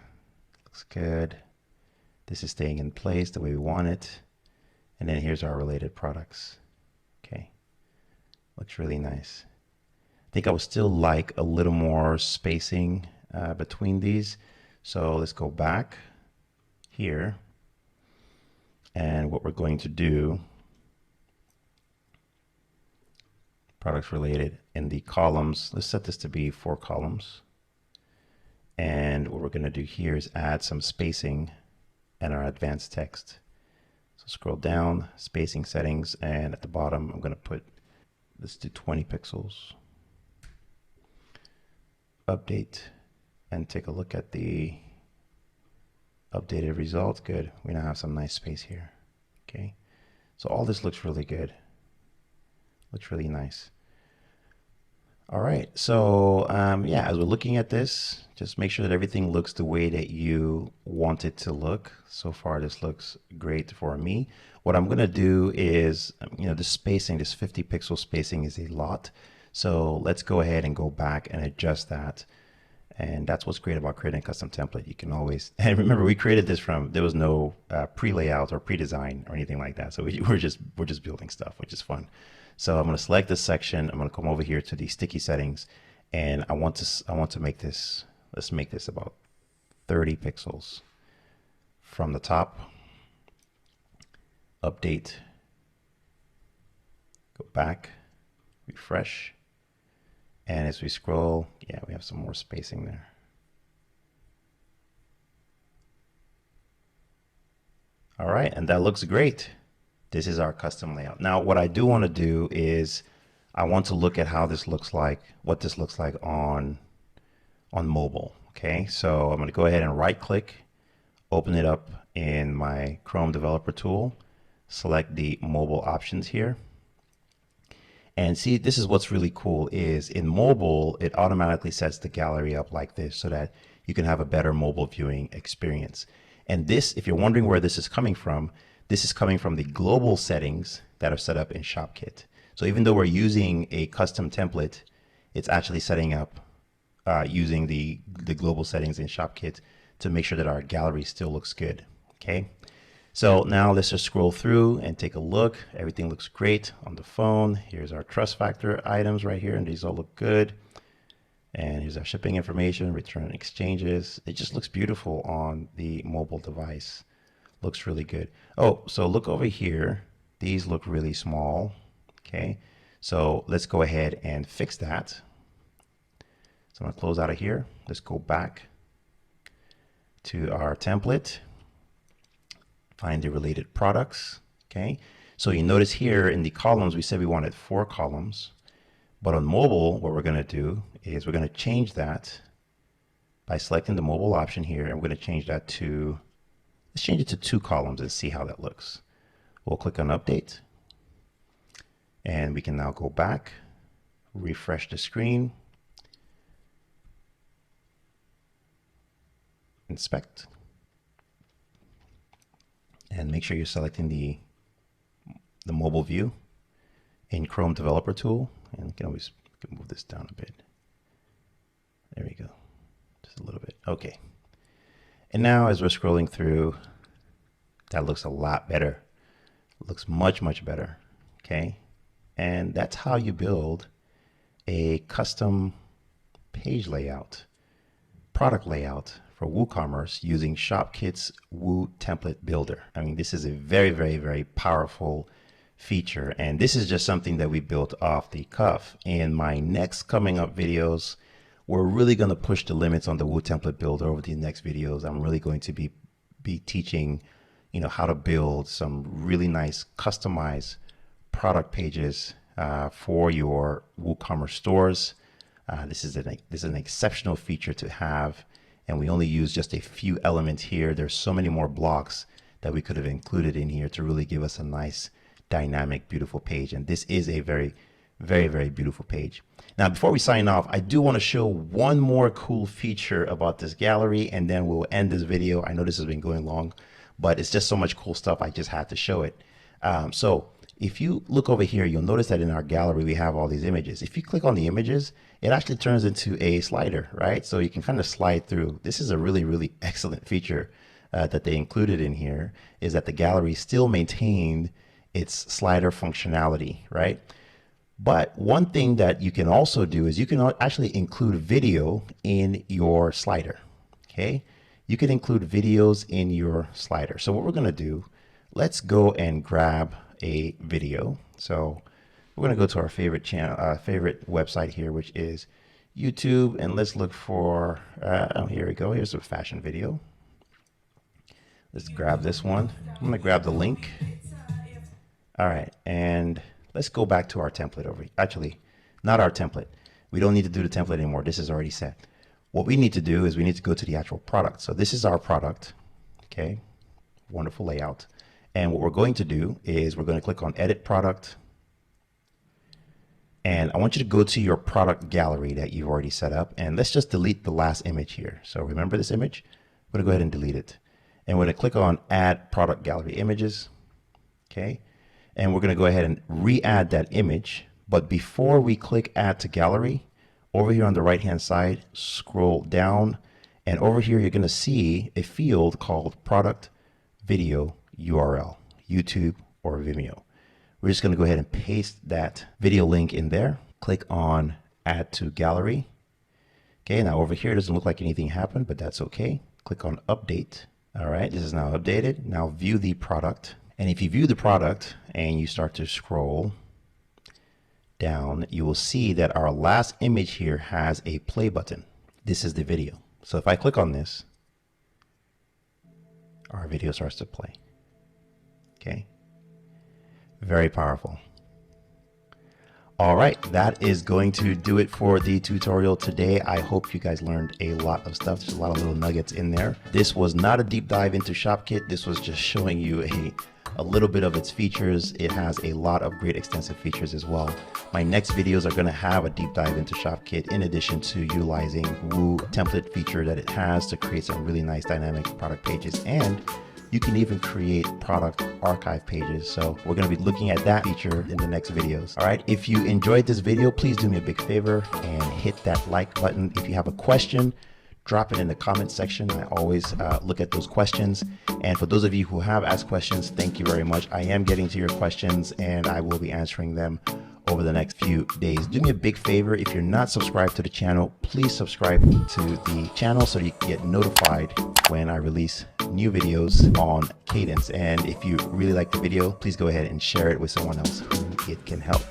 A: Looks good. This is staying in place the way we want it. And then here's our related products. Okay, looks really nice. I think I would still like a little more spacing between these. So let's go back here. And what we're going to do, products related in the columns, let's set this to be 4 columns. And what we're going to do here is add some spacing in our advanced text. So scroll down, spacing settings, and at the bottom, I'm going to put, let's do 20 pixels. Update, and take a look at the updated results. Good. We now have some nice space here. Okay. So all this looks really good. Looks really nice. All right, so yeah, as we're looking at this, just make sure that everything looks the way that you want it to look. So far, this looks great for me. What I'm gonna do is, the spacing, this 50 pixel spacing is a lot. So let's go ahead and go back and adjust that. And that's what's great about creating a custom template. You can always, and remember, we created this there was no pre-layout or pre-design or anything like that. So we're just building stuff, which is fun. So I'm going to select this section. I'm going to come over here to the sticky settings, and I want to make this, let's make this about 30 pixels from the top. Update, go back, refresh. And as we scroll, yeah, we have some more spacing there. All right, and that looks great. This is our custom layout. Now, what I do want to do is I want to look at how this looks like, what this looks like on mobile. Okay, so I'm going to go ahead and right click, open it up in my Chrome developer tool, select the mobile options here. And see, this is what's really cool is in mobile, it automatically sets the gallery up like this so that you can have a better mobile viewing experience. And this, if you're wondering where this is coming from, this is coming from the global settings that are set up in ShopKit. So even though we're using a custom template, it's actually setting up using the global settings in ShopKit to make sure that our gallery still looks good. Okay. So now let's just scroll through and take a look. Everything looks great on the phone. Here's our trust factor items right here, and these all look good. And here's our shipping information, return exchanges. It just looks beautiful on the mobile device. Looks really good. Oh, so look over here. These look really small. Okay, so let's go ahead and fix that. So I'm going to close out of here. Let's go back to our template, find the related products. Okay, so you notice here in the columns, we said we wanted 4 columns, but on mobile, what we're going to do is we're going to change that by selecting the mobile option here, and we're going to change that to, let's change it to 2 columns and see how that looks. We'll click on update, and we can now go back, refresh the screen, inspect, and make sure you're selecting the mobile view in Chrome Developer Tool. And you can always move this down a bit. There we go, just a little bit. Okay, and now as we're scrolling through, that looks a lot better. It looks much, much better. Okay, and that's how you build a custom page layout, product layout for WooCommerce using ShopKit's Woo Template Builder. I mean, this is a very, very, very powerful feature, and this is just something that we built off the cuff. In my next coming up videos, we're really going to push the limits on the Woo Template Builder. Over the next videos, I'm really going to be teaching, you know, how to build some really nice customized product pages for your WooCommerce stores. This is an exceptional feature to have, and we only use just a few elements here. There's so many more blocks that we could have included in here to really give us a nice, dynamic, beautiful page. And this is a very, very, very beautiful page. Now, before we sign off, I do want to show one more cool feature about this gallery, and then we'll end this video. I know this has been going long, but it's just so much cool stuff. I just had to show it. So if you look over here, you'll notice that in our gallery, we have all these images. If you click on the images, it actually turns into a slider, right? So you can kind of slide through. This is a really, really excellent feature that they included in here, is that the gallery still maintained its slider functionality, right? But one thing that you can also do is you can actually include video in your slider, okay? You can include videos in your slider. So what we're gonna do, let's go and grab a video. So we're gonna go to our favorite channel, favorite website here, which is YouTube, and let's look for, oh, here we go. Here's a fashion video. Let's grab this one. I'm gonna grab the link. All right, and let's go back to our template over here. Actually, not our template. We don't need to do the template anymore. This is already set. What we need to do is we need to go to the actual product. So this is our product, okay? Wonderful layout. And what we're going to do is we're going to click on Edit Product. And I want you to go to your product gallery that you've already set up. And let's just delete the last image here. So remember this image? We're going to go ahead and delete it. And we're going to click on Add Product Gallery Images, okay? And we're going to go ahead and re-add that image. But before we click Add to Gallery, over here on the right-hand side, scroll down. And over here, you're going to see a field called Product Video URL, YouTube or Vimeo. We're just going to go ahead and paste that video link in there. Click on Add to Gallery. Okay, now over here, it doesn't look like anything happened, but that's okay. Click on Update. All right, this is now updated. Now view the product. And if you view the product and you start to scroll down, you will see that our last image here has a play button. This is the video. So if I click on this, our video starts to play. Okay, very powerful. All right, that is going to do it for the tutorial today. I hope you guys learned a lot of stuff. There's a lot of little nuggets in there. This was not a deep dive into ShopKit. This was just showing you a little bit of its features. It has a lot of great extensive features as well. My next videos are going to have a deep dive into ShopKit in addition to utilizing Woo template feature that it has to create some really nice dynamic product pages. And you can even create product archive pages. So we're going to be looking at that feature in the next videos. All right. If you enjoyed this video, please do me a big favor and hit that like button. If you have a question, drop it in the comment section. I always look at those questions. And for those of you who have asked questions, thank you very much. I am getting to your questions and I will be answering them over the next few days. Do me a big favor. If you're not subscribed to the channel, please subscribe to the channel so you can get notified when I release new videos on Kadence. And if you really like the video, please go ahead and share it with someone else who it can help.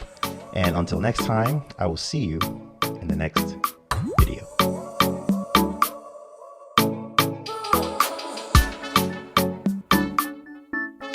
A: And until next time, I will see you in the next